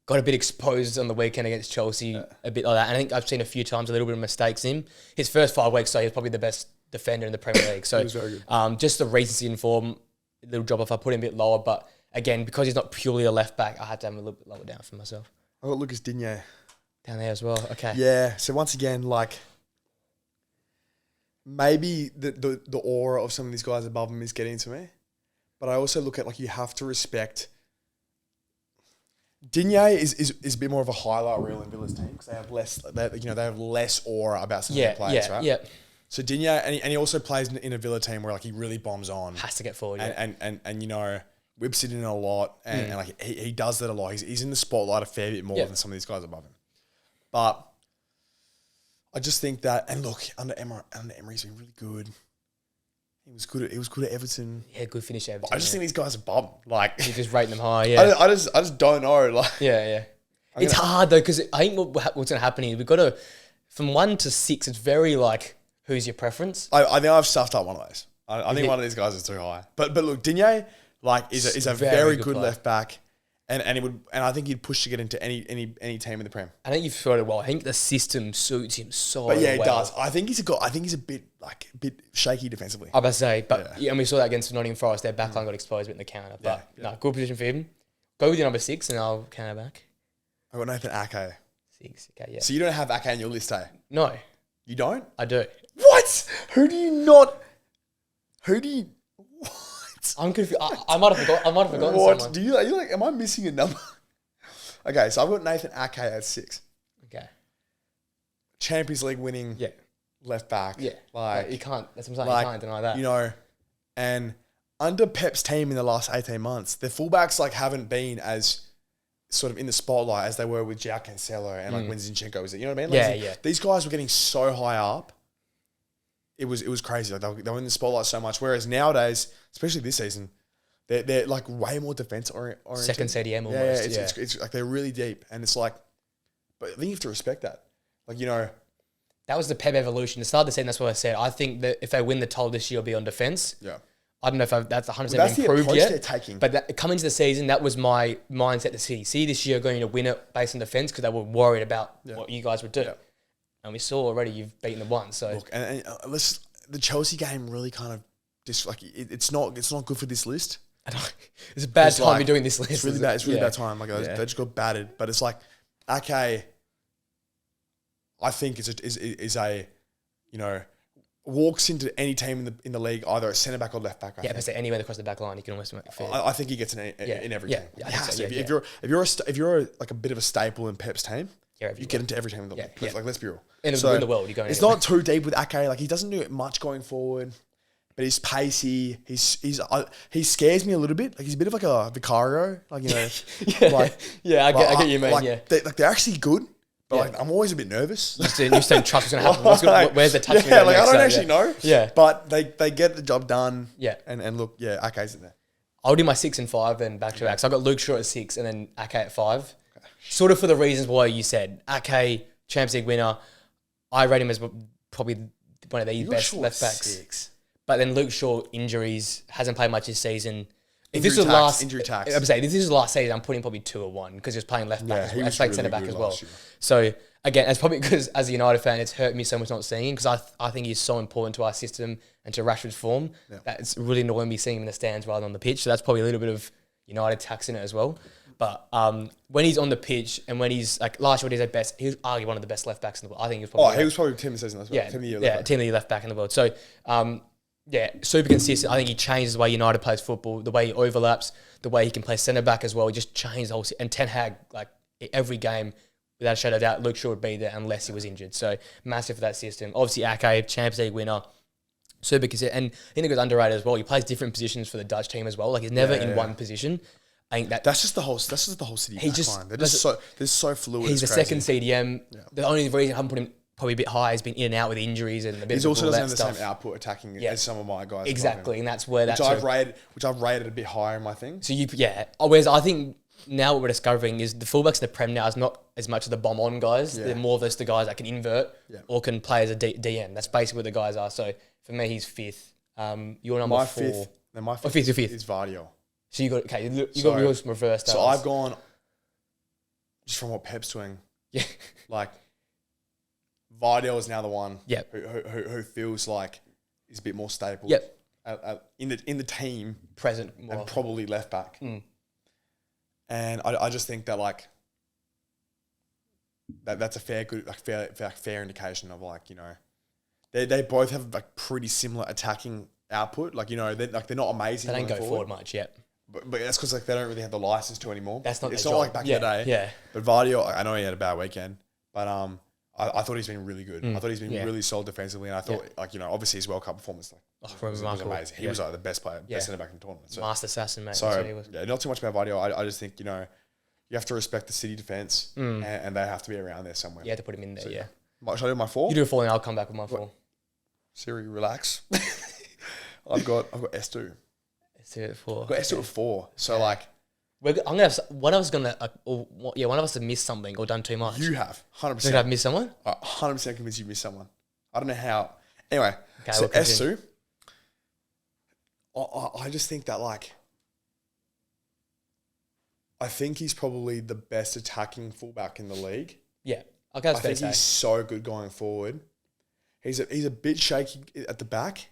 Got a bit exposed on the weekend against Chelsea, a bit like that. And I think I've seen a few times a little bit of mistakes in him. His first 5 weeks, so he was probably the best defender in the Premier League. So He was very good. just the recency in form, a little drop off. I put him a bit lower, but again, because he's not purely a left back, I had to have him a little bit lower down for myself. I got Lucas Digne. Down there as well. Okay. Yeah. So once again, like maybe the aura of some of these guys above him is getting to me, but I also look at like you have to respect. Digne is a bit more of a highlight reel in Villa's team because they have less. They have less aura about some of their players, right? Yeah. So Digne and he also plays in a Villa team where like he really bombs on Has to get forward. and whips it in a lot and like he does that a lot. He's in the spotlight a fair bit more than some of these guys above him. But I just think that, and look, under Emery's been really good. He was good at Everton. Yeah, good finish Everton. I just think these guys are bum. Like He's just rating them high. Yeah. I just don't know. Like Yeah. It's hard though because I think what's going to happen is we've got to from 1 to 6. It's very like who's your preference. I think I've stuffed up one of those. I think one of these guys is too high. But look, Digne like is a very good player. left back, and I think he'd push to get into any team in the Prem. I think you've thought it well. I think the system suits him so But yeah, well. it does. I think he's a bit shaky defensively. I was about to say, but and we saw that against Nottingham Forest. Their backline got exposed a bit in the counter. But no, good position for him. Go with your number 6 and I'll counter back. I got Nathan Ake. 6. Okay, yeah. So you don't have Ake on your list, eh? No, You don't? I do. What? Who do you not? What? I'm confused. I might have forgotten What? someone. Do you like? Am I missing a number? Okay, so I've got Nathan Ake at 6. Okay. Champions League winning. Yeah. Left back. Yeah. Like you can't. That's what I'm saying. like, you can't deny that. you know, and under Pep's team in the last 18 months, the fullbacks like haven't been as sort of in the spotlight as they were with João Cancelo and like when Zinchenko was there. You know what I mean? Like, Yeah. These guys were getting so high up. It was crazy. Like they were in the spotlight so much. Whereas nowadays, especially this season, they're like way more defense oriented. Second CDM almost. It's like they're really deep, and it's like, but I think you have to respect that. Like, you know, that was the Pep evolution. To start the season, that's what I said. I think that if they win the title this year, it'll be on defense. Yeah. I don't know if that's 100% that's been proved yet. They're taking. But coming into the season, that was my mindset to see. See this year going to win it based on defense because they were worried about what you guys would do. Yeah. And we saw already you've beaten them once. So look, and the Chelsea game really kind of just like it's not good for this list. It's a bad time to be doing this list. It's really bad. It's really bad time. Like they just got battered. But it's like, okay, I think is a you know, walks into any team in the league, either a centre back or left back. If I say anywhere across the back line, you can almost make it fair. I think he gets in every team. Yeah, if you're like a bit of a staple in Pep's team, you get into every team in the league. Like, let's be real. In the world, you're going. It's not too deep with Ake. Like, he doesn't do much going forward, but he's pacey. He scares me a little bit. Like, he's a bit of like a Vicario. Like, you know, I get what you mean. Like, they're actually good. But like, I'm always a bit nervous. You just don't trust what's going to happen. Where's the touch? Yeah, like I don't actually know. Yeah. But they get the job done. Yeah. And look, Ake's in there. I'll do my 6 and 5 then back to back. So I got Luke Shaw at 6 and then Ake at 5. Sort of for the reasons why you said. Ake, Champions League winner. I rate him as probably one of the best left backs. 6. But then Luke Shaw, injuries, hasn't played much this season. Injury tax. I'm saying this is the last season. I'm putting probably 2 or 1 because he was playing left back. He was playing centre back as well. So again, it's probably because as a United fan, it's hurt me so much not seeing him because I think he's so important to our system and to Rashford's form that it's really annoying me seeing him in the stands rather than on the pitch. So that's probably a little bit of United tax in it as well. But when he's on the pitch and when he's like last year when he's at best, he was arguably one of the best left backs in the world. I think he was probably. He was probably team of the season as well. Yeah, team of the year left back in the world. So. Super consistent. I think he changes the way United plays football, the way he overlaps, the way he can play centre back as well. He just changed the whole. And Ten Hag, like every game, without a shadow of doubt, Luke Shaw would be there unless he was injured. So massive for that system. Obviously, Ake, Champions League winner, super consistent, and I think he was underrated as well. He plays different positions for the Dutch team as well. Like he's never in one position. I think that's just the whole City backline. They're so fluid. He's the second CDM. Yeah. The only reason I haven't put him probably a bit high has been in and out with injuries and a bit. He also doesn't have the same output attacking as some of my guys. Exactly, and that's where which I've rated a bit higher in my thing. So whereas I think now what we're discovering is the fullbacks in the Prem now is not as much of the bomb on guys. Yeah. They're more of those the guys that can invert or can play as a DM. That's basically what the guys are. So for me, he's 5th. Your number my 4. Fifth. No, my fifth is Vardio. So you got yours reversed. So I've gone just from what Pep's doing. Yeah, like. Vardio is now the one who feels like is a bit more stable in the team present more. And probably left back. And I just think that like that's a fair indication of like, you know, they both have like pretty similar attacking output. Like, you know, they're not amazing. They don't go forward much yet. But that's because like they don't really have the license to anymore. It's not like back in the day. Yeah. But Vardio, I know he had a bad weekend, but I thought he's been really good. I thought he's been really solid defensively, and I thought, like, you know, obviously his World Cup performance was amazing. He was like the best player, best centre back in the tournament. So, Master assassin, mate. So not too much about Vardio. I just think, you know, you have to respect the City defence, and they have to be around there somewhere. You have to put him in there. So, should I do my 4? You do a 4, and I'll come back with my 4. Siri, relax. I've got S2. S2 at 4. I've got S2 at 4. So like. I'm gonna have one of us one of us have missed something or done too much. You have 100%. Did I miss someone? 100% convinced you missed someone. I don't know how. Anyway, so S2. I just think that like, I think he's probably the best attacking fullback in the league. Yeah, I think he's so good going forward. He's a bit shaky at the back.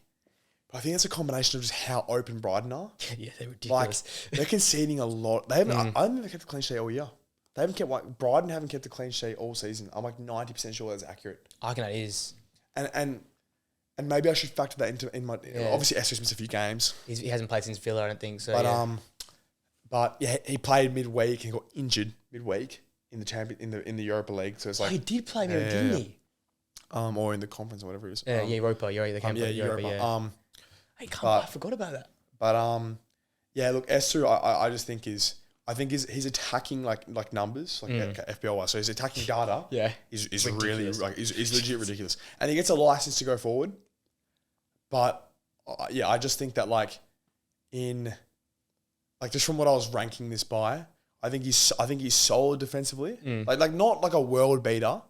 I think it's a combination of just how open Brighton are. Yeah, they're ridiculous. Like, they're conceding a lot. They haven't. I don't think they've kept a clean sheet all year. They haven't kept Brighton haven't kept a clean sheet all season. I'm like 90% sure that's accurate. I reckon that is. And maybe I should factor that in my. Obviously, Esther's missed a few games. He hasn't played since Villa, I don't think so. But he played midweek and got injured midweek in the Europa League. So it's like he did play midweek, didn't he? Or in the conference or whatever it is. Europa. Europa. I forgot about that. But look, Esther, I just think his his attacking like numbers like FPL wise. So his attacking data is really like is legit ridiculous, and he gets a license to go forward. But I just think that like in like just from what I was ranking this by, I think he's solid defensively. Like not like a world beater.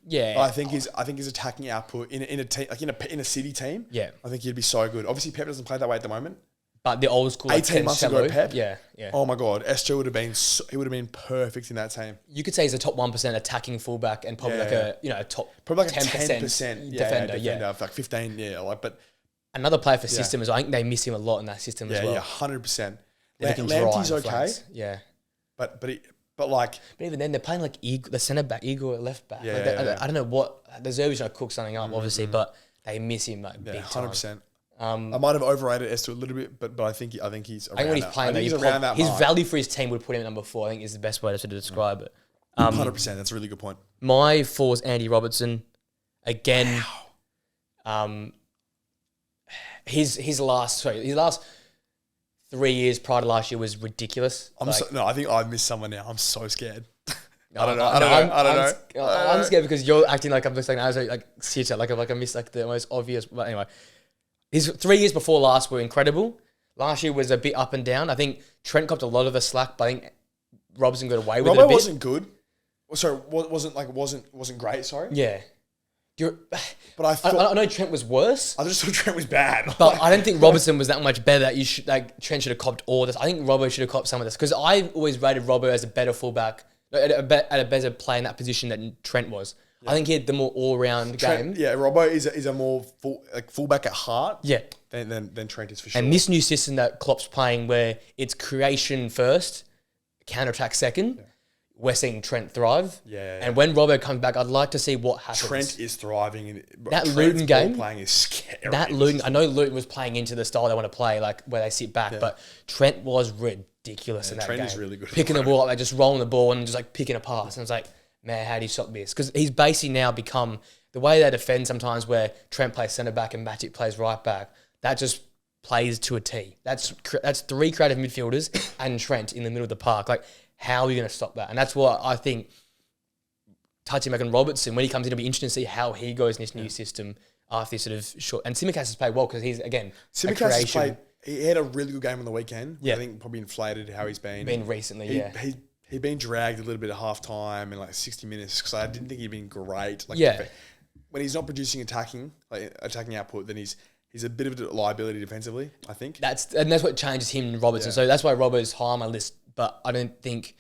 Yeah. But I think his attacking output in a team, like in a City team. Yeah. I think he'd be so good. Obviously, Pep doesn't play that way at the moment. But the old school, 18 months ago, Pep. Yeah. Oh my God, Esther would have been perfect in that team. You could say he's a top 1% attacking fullback and probably a top probably like 10% defender. Yeah. Like 15. But another player for system is I think they miss him a lot in that system as well. Yeah, 100%. Lamptey's okay. Flanks. Yeah. But even then they're playing like the centre back, Igor at left back. Yeah, I don't know what the Zerbi's trying to cook something up, obviously, but they miss him like big time. 100%. I might have overrated Esther a little bit, but I think he's around. I think when he's playing, he's around that his mark. value for his team would put him at number 4. I think is the best way to sort of describe it. 100%. That's a really good point. My 4 is Andy Robertson. Again, his last 3 years prior to last year was ridiculous. I think I've missed someone now. I'm so scared. I don't know. I'm scared because you're acting like I'm just saying I was like sitter, like I missed like the most obvious. But anyway, his 3 years before last were incredible. Last year was a bit up and down. I think Trent copped a lot of the slack, but I think Robertson got away with it a bit. Robbo wasn't good. Sorry, wasn't great. Sorry. Yeah. But I know Trent was worse. I just thought Trent was bad. But I don't think Robertson was that much better that you should Trent should have copped all this. I think Robbo should have copped some of this because I always rated Robbo as a better fullback, at a better player in that position than Trent was. Yeah. I think he had the more all-round game. Yeah, Robbo is a more fullback at heart. Yeah. Than Trent is for sure. And this new system that Klopp's playing where it's creation first, counter-attack second, we're seeing Trent thrive. Yeah. And when Robbo comes back, I'd like to see what happens. Trent is thriving. That Luton game, playing is scary. I know Luton was playing into the style they want to play, like where they sit back, but Trent was ridiculous in that game. Trent is really good. Picking the ball up, like just rolling the ball and just like picking a pass. And it's like, man, how do you stop this? Because he's basically now become the way they defend sometimes where Trent plays centre back and Matic plays right back. That just plays to a T. That's 3 creative midfielders and Trent in the middle of the park. Like, how are you going to stop that? And that's what I think, touching back on Robertson, when he comes in, it'll be interesting to see how he goes in this new system after this sort of short. And Tsimikas has played well because he's, again, he had a really good game on the weekend. Yeah. I think probably inflated how he's been. Recently, He'd been dragged a little bit at half time in like 60 minutes because I didn't think he'd been great. When he's not producing attacking output, then he's a bit of a liability defensively, I think. That's what changes him and Robertson. Yeah. So that's why Robbo's high on my list. But I don't think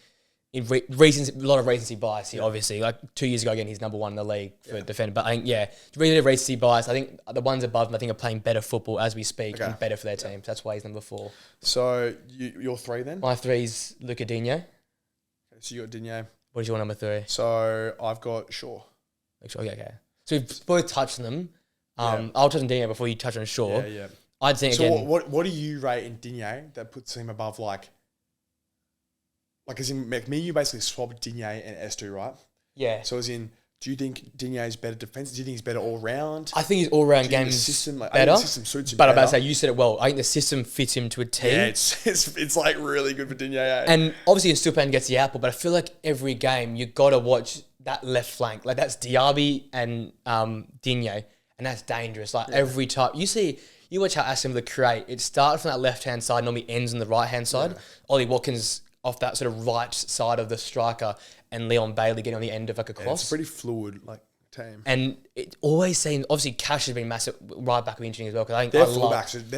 a lot of recency bias here, obviously. Like 2 years ago, again, he's number 1 in the league for defender. But I think, really recency bias. I think the ones above him, I think, are playing better football as we speak and better for their teams. That's why he's number 4. So your 3 then? My 3 is Luca Digne. Okay, so you got Digne. What is your number 3? So I've got Shaw. Okay. So we've both touched on them. I'll touch on Digne before you touch on Shaw. Yeah. I'd think so again. What do you rate in Digne that puts him above like as in me? You basically swapped Digne and S2, right? Yeah. So as in, do you think Digne is better defense? Do you think he's better all round? I think his all round game is better. I think the system suits him but better. I'm about to say you said it well. I think the system fits him to a T. Yeah, it's like really good for Digne. And obviously, in still playing gets the output, but I feel like every game you got to watch that left flank. Like that's Diaby and Digne. And that's dangerous. Like every time you watch how Aston Villa create, it starts from that left hand side, normally ends on the right hand side. Ollie Watkins off that sort of right side of the striker, and Leon Bailey getting on the end of like a cross. It's a pretty fluid team. And it always seems obviously Cash has been massive right back of interesting as well because I think their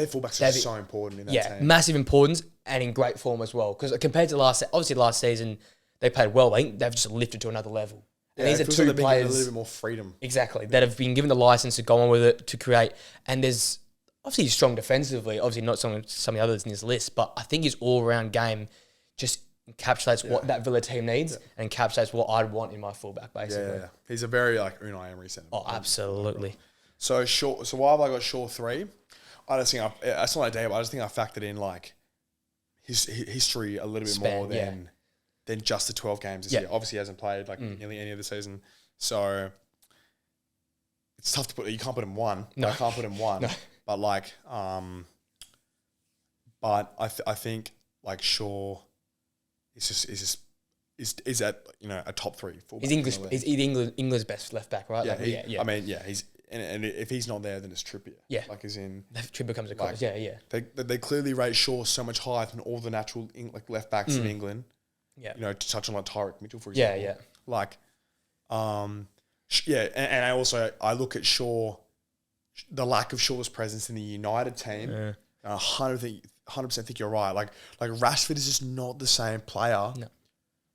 fullbacks are so important in that team. Yeah, massive importance and in great form as well. Because compared to last season they played well. I think they've just lifted to another level. And these are 2 players, a little bit more freedom. Exactly. That have been given the license to go on with it, to create. And there's obviously strong defensively, obviously not some of the others in this list, but I think his all-round game just encapsulates what that Villa team needs and encapsulates what I'd want in my fullback, basically. Yeah. He's a very Unai Emery centre. Oh, absolutely. So why have I got Shaw 3? I just think that's not an idea, but I just think I factored in his history a little bit more than just the 12 games this year. Obviously, he hasn't played nearly any of the season, so it's tough to put. You can't put him 1. No, I can't put him 1. No. But I think Shaw is at a top 3 fullback. He's English. He's England's best left back, right? Yeah, I mean, he's and if he's not there, then it's Trippier. Yeah. Like as in, Trippier becomes a like, yeah. They clearly rate Shaw so much higher than all the natural like left backs in England. Yeah. You know, to touch on like Tyreek Mitchell, for Yeah, example. yeah. Like, and I look at Shaw, the lack of Shaw's presence in the United team. Yeah. 100% think you're right. Like Rashford is just not the same player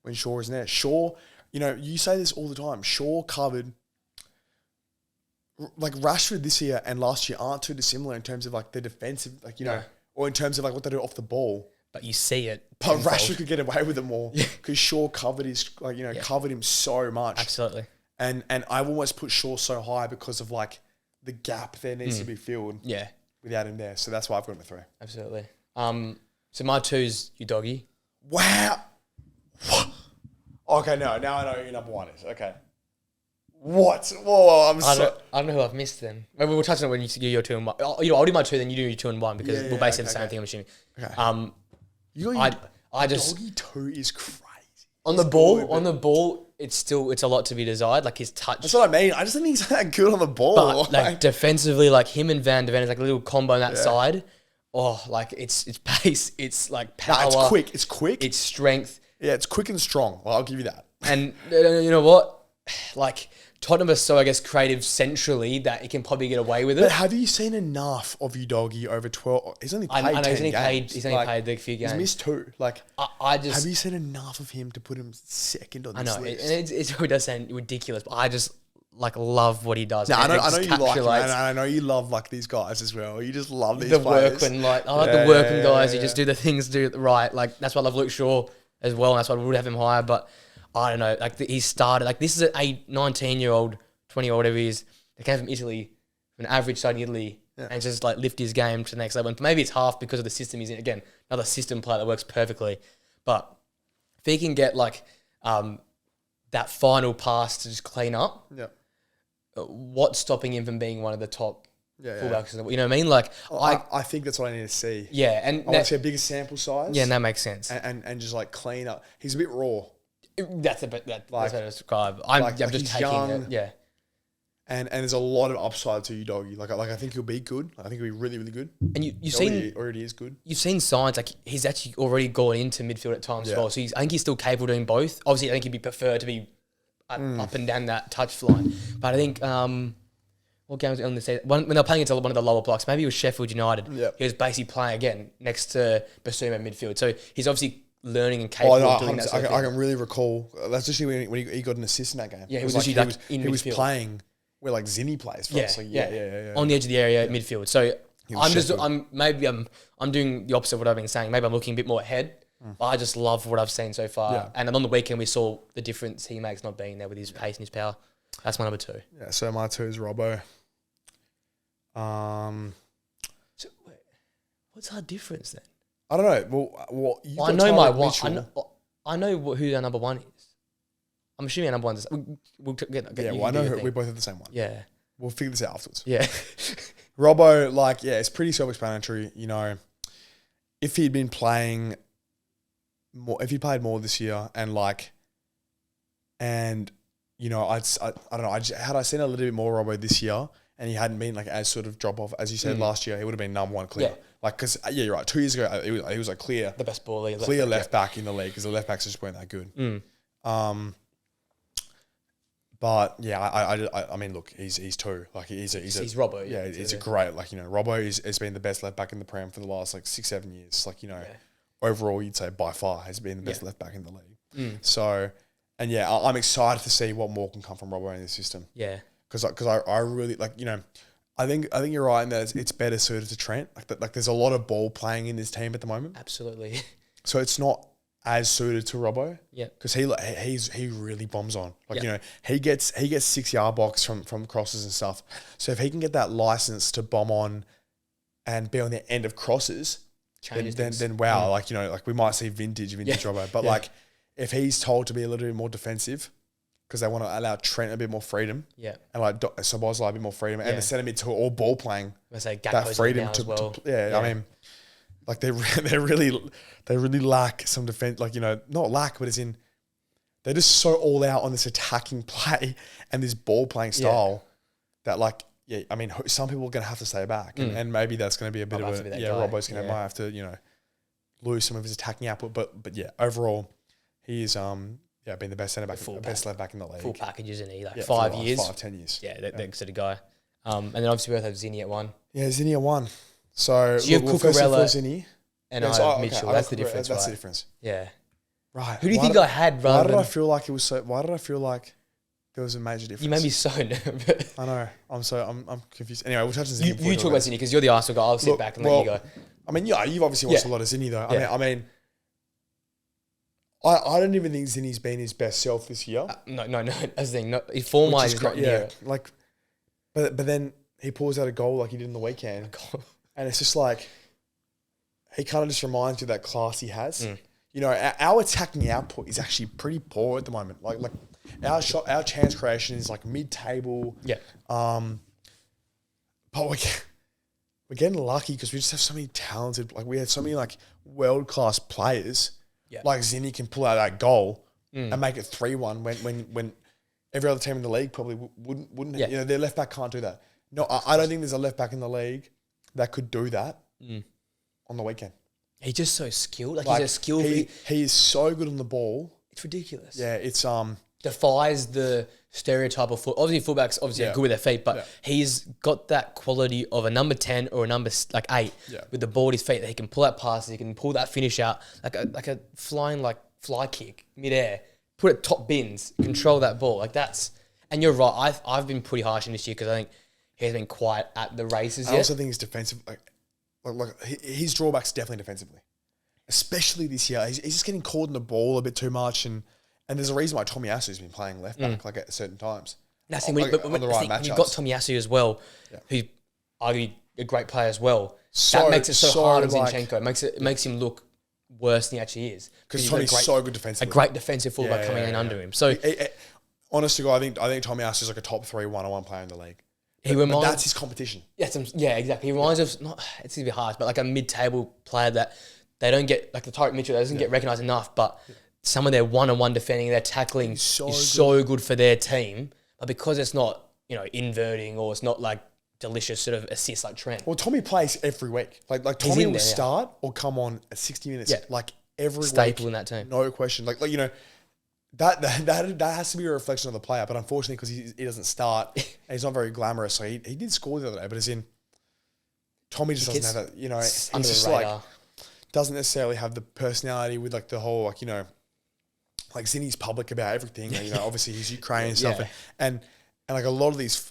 when Shaw isn't there. Shaw, you know, you say this all the time. Shaw covered, like Rashford this year and last year aren't too dissimilar in terms of like the defensive, like, you know, or in terms of like what they do off the ball. But you see it. But Rashford could get away with it more because Shaw covered his, like, you know, covered him so much. Absolutely. And I've almost put Shaw so high because of like the gap there needs to be filled. Yeah. Without him there. So that's why I've got him at 3. Absolutely. So my 2's your doggy. Wow. Okay, no, now I know who your number 1 is. Okay. What? Whoa, I don't know who I've missed then. Maybe we'll touch on it when you do your 2 and 1. I'll do my 2, then you do your 2 and 1 because we'll basically the same thing, I'm assuming. Okay. I just doggy 2 is crazy. on the ball, it's a lot to be desired. Like his touch. That's what I mean. I just think he's that good on the ball. But like defensively, like him and Van de Ven is like a little combo on that side. Oh, like it's pace, it's like power. It's quick. It's quick. It's strength. Yeah, it's quick and strong. Well, I'll give you that. And you know what? Like Tottenham are so, I guess, creative centrally that he can probably get away with it. But have you seen enough of Udogie over 12? He's only played 10 games. He's only played a few games. He's missed 2. Like, I just... Have you seen enough of him to put him second on this list? And it really does sound ridiculous, but I just, like, love what he does. No, I know you like him, and I know you love, like, these guys as well. You just love these players. I like the working guys who just do the things do it right. Like, that's why I love Luke Shaw as well, and that's why I would have him higher, but I don't know. Like, he started... Like, this is a 19-year-old... 20 or whatever he is, they came from Italy, an average side in Italy, and just like lift his game to the next level. And maybe it's half because of the system he's in. Again, another system player that works perfectly. But if he can get like that final pass to just clean up, what's stopping him from being one of the top fullbacks? You know what I mean? Like I think that's what I need to see. Yeah, and I want to see a bigger sample size. Yeah, and that makes sense. And just like clean up. He's a bit raw. That's that's how to describe. I'm just taking young, it. Yeah. And there's a lot of upside to Udogie. Like I think he'll be good. I think he'll be really, really good. And you've seen already is good. You've seen signs like he's actually already gone into midfield at times as well. So I think he's still capable of doing both. Obviously, I think he'd be preferred to be up and down that touch line. But I think what game was it on the season? When they were playing into one of the lower blocks, maybe it was Sheffield United. Yep. He was basically playing again next to Basuma in midfield. So he's obviously learning and capable of doing that sort of thing. I can really recall. That's just when he got an assist in that game. Yeah, he was playing where like Zinni plays for us. Like, yeah. On the edge of the area midfield. So I'm doing the opposite of what I've been saying. Maybe I'm looking a bit more ahead. But I just love what I've seen so far. Yeah. And on the weekend we saw the difference he makes not being there with his pace and his power. That's my number 2. Yeah, so my 2 is Robbo. So what's our difference then? I don't know. Well I know my 1. I know who our number 1 is. I'm assuming our number 1 is... We'll get I know we both have the same one. Yeah. We'll figure this out afterwards. Yeah. Robbo, like, it's pretty self-explanatory. You know, if he'd been playing more, if he played more this year and you know, I don't know, had I seen a little bit more Robbo this year and he hadn't been like as sort of drop off, as you said last year, he would have been number 1 clear. Yeah. Like, because, you're right, 2 years ago, he was like clear. The best baller. Clear left back in the league because the left backs just weren't that good. But yeah, I mean, look, he's 2. Like he's Robbo. Yeah, it's a great, like, you know, Robbo has been the best left back in the Prem for the last like 6-7 years. Like, you know, overall, you'd say by far has been the best left back in the league. So, and yeah, I'm excited to see what more can come from Robbo in the system. Yeah, because I really, like, you know, I think you're right in that it's better suited to Trent. Like there's a lot of ball playing in this team at the moment. Absolutely. So it's not as suited to Robbo. Yeah. Because he really bombs on. Like, you know, he gets 6-yard box from crosses and stuff. So if he can get that license to bomb on and be on the end of crosses, then wow, like, you know, like we might see vintage Robbo. But like if he's told to be a little bit more defensive because they want to allow Trent a bit more freedom. Yeah. And like Szoboszlai a bit more freedom and the centre mid to all ball playing. That freedom to I mean, like they really lack some defense. Like, you know, not lack, but as in they're just so all out on this attacking play and this ball playing style that, like, yeah, I mean, some people are going to have to stay back, and maybe that's going to be a bit of a Robbo's going to might have to lose some of his attacking output, but yeah, overall, he is been the best centre back, best left back in the league. Full package, isn't he? Like 5 years, 10 years. Yeah, that sort of guy. And then obviously we both have Zinni at 1. Yeah, Zinni at 1. So you have Cucurella Zinni, and I have Mitchell. Okay, that's the difference. That's the difference. Yeah. Right. Who do you think I had? Why did I feel like it was so? Why did I feel like there was a major difference? You made me so nervous. I know. I'm confused. Anyway, we'll touch on Zinni. You talk about Zinni because you're the Arsenal guy. I'll sit back and let you go. I mean, yeah, you've obviously watched a lot of Zinni though. Yeah. I mean, I don't even think Zinni's been his best self this year. No. That's the thing. His form line is not near it. Like, but then he pulls out a goal like he did in the weekend, and it's just like he kind of just reminds you of that class he has. You know, our attacking output is actually pretty poor at the moment. Like our chance creation is like mid-table. Yeah. But we're getting lucky because we just have so many talented. Like we had so many like world-class players. Yeah. Like Zinni can pull out that goal and make it 3-1 when every other team in the league probably wouldn't. Yeah. You know, their left back can't do that. No, I don't think there's a left back in the league that could do that on the weekend. He's just so skilled. Like he's a skilled. He is so good on the ball. It's ridiculous. Yeah, it's defies the stereotype of obviously fullbacks are good with their feet, but he's got that quality of a number 10 or a number 8 with the ball at his feet that he can pull out passes, he can pull that finish out like a flying fly kick midair, put it top bins, control that ball like that's. And you're right. I've been pretty harsh in this year because I think he has been quiet at the races. I also think he's defensive. Like his drawbacks definitely defensively, especially this year. He's just getting caught in the ball a bit too much, and there's a reason why Tomiyasu has been playing left back like at certain times. That's the thing. When you've got Tomiyasu as well, who's arguably a great player as well. That makes it so hard on Zinchenko. It makes him look worse than he actually is. Because Tommy's so good defensively. A great defensive fullback coming in under him. So honestly, I think Tomiyasu is like a top 3 1-on-1 player in the league. But that's his competition. Yeah, exactly. He reminds us, it's going to be harsh, but like a mid-table player that they don't get, like the Tyreek Mitchell, doesn't get recognised enough, but some of their one-on-one defending, their tackling is so good for their team. But because it's not, inverting or it's not like delicious sort of assists like Trent. Well, Tommy plays every week. Like Tommy will start or come on at 60 minutes. Yeah. Like every staple week. In that team. No question. Like that has to be a reflection of the player, but unfortunately, because he doesn't start and he's not very glamorous, so he did score the other day. But as in, Tommy just doesn't have that. He's just doesn't necessarily have the personality with like the whole like Zinni's public about everything. Obviously he's Ukrainian and stuff, and like a lot of these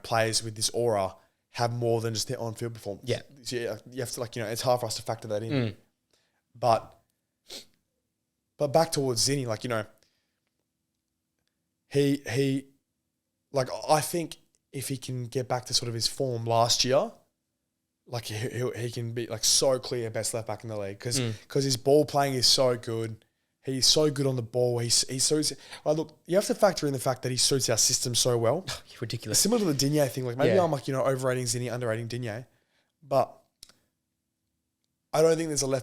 players with this aura have more than just their on-field performance. Yeah, so you have to it's hard for us to factor that in, But back towards Zinni, he I think if he can get back to sort of his form last year, he can be so clear best left back in the league because his ball playing is so good. He's so good on the ball. He suits. Look, you have to factor in the fact that he suits our system so well. Ridiculous. Similar to the Digne thing. Maybe I'm overrating Zinni, underrating Digne, but I don't think there's another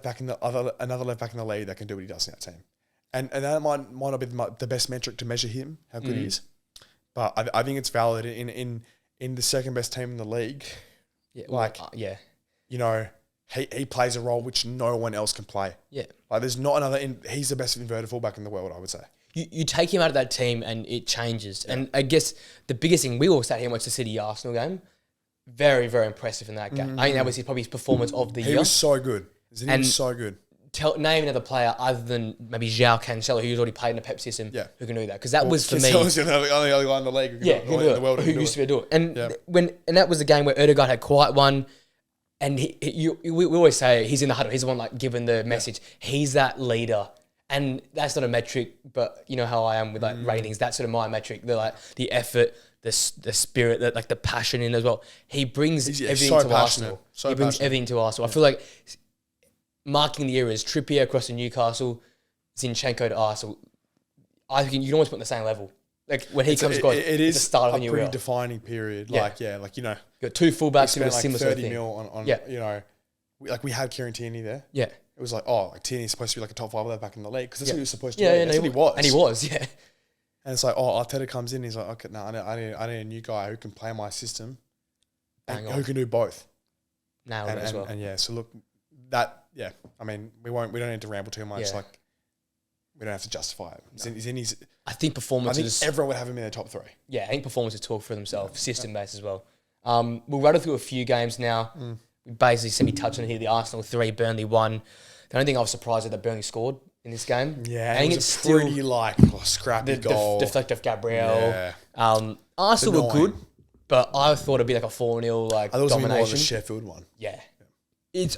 left back in the league that can do what he does in that team. And that might not be the best metric to measure him, how good he is. But I think it's valid in the second best team in the league. Yeah. He plays a role which no one else can play. Yeah. There's not another he's the best inverted fullback in the world, I would say. You take him out of that team and it changes. Yeah. And I guess the biggest thing, we all sat here and watched the City Arsenal game. Very, very impressive in that game. I think that was probably his performance of the year. He was so good. He was so good. Name another player other than maybe João Cancelo, who's already played in a Pep system, who can do that. Because that was for me. Cancelo's the only guy in the league who can do it. In the world who used to be able to do it. And that was the game where Ødegaard had quite one. And we always say he's in the huddle. He's the one giving the message. He's that leader. And that's not a metric, but you know how I am with ratings. That's sort of my metric. The effort, the spirit, the passion in as well. He brings everything to Arsenal. He brings everything to Arsenal. I feel like marking the era is Trippier across to Newcastle, Zinchenko to Arsenal. I think you can almost put on the same level. When he comes across, it is the start of a new era. Pretty defining period. You got two fullbacks who are similar sort of 30 thing. mil on we had Kieran Tierney there. Yeah. It was Tierney's supposed to be a top 5 left back in the league because that's what he was supposed to be. Yeah, That's what he was. And he was, yeah. And it's like, oh, Arteta comes in. He's like, okay, no, I need a new guy who can play my system and who can do both. Nailed it as well. And yeah, so look, I mean, we don't need to ramble too much. Yeah. Like, we don't have to justify it. He's in his. I think performances. Everyone would have him in their top 3. Yeah, I think performances talk for themselves, system based as well. We'll rattle through a few games now. We basically semi-touched on here. The Arsenal 3, Burnley 1. The only thing I was surprised that Burnley scored in this game. Yeah, I think it's pretty scrappy goal. Deflect of Gabriel. Yeah. Arsenal were good, but I thought it'd be like a 4-0 I thought it was domination. more the Sheffield one. Yeah.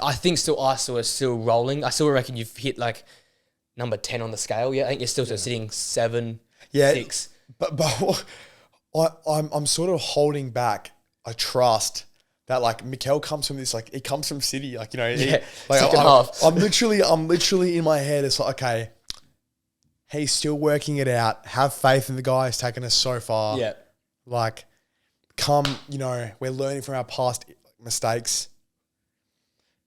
I think still Arsenal are still rolling. I still reckon you've hit like number 10 on the scale. Yeah, I think you're still sitting 7, 6. But I'm sort of holding back a trust that like Mikel comes from this, like he comes from City, like, you know, second half. I'm literally in my head. It's like, okay, he's still working it out. Have faith in the guy who's taken us so far. Yeah. Like, you know, we're learning from our past mistakes.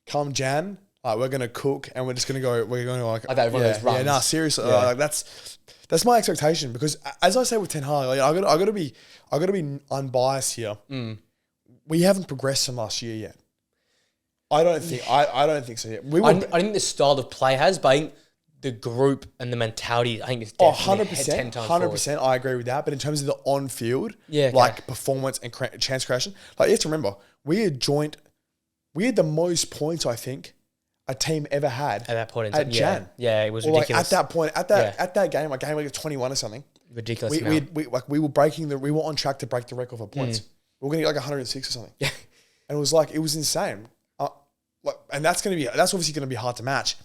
Come Jan, like we're gonna cook and we're going to like I thought one of those runs. Yeah, nah, seriously, like that's my expectation, because as I say with Ten Hag, like, I got to be unbiased here. We haven't progressed from last year yet. I don't think so yet. I think the style of play has, but I think the group and the mentality, I think it's definitely 10 times 100%. I agree with that. But in terms of the on-field, performance and chance creation, like you have to remember, we had the most points, I think, a team ever had at that point in time. At Jan. Yeah, it was ridiculous. Like at that point, at that game, like game like 21 or something. Ridiculous. We were on track to break the record for points. We were going to get like 106 or something. Yeah. And it was insane. And that's obviously going to be hard to match.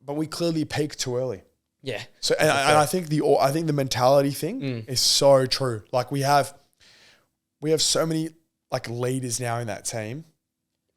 But we clearly peaked too early. Yeah. So and I think the mentality thing is so true. Like we have so many like leaders now in that team.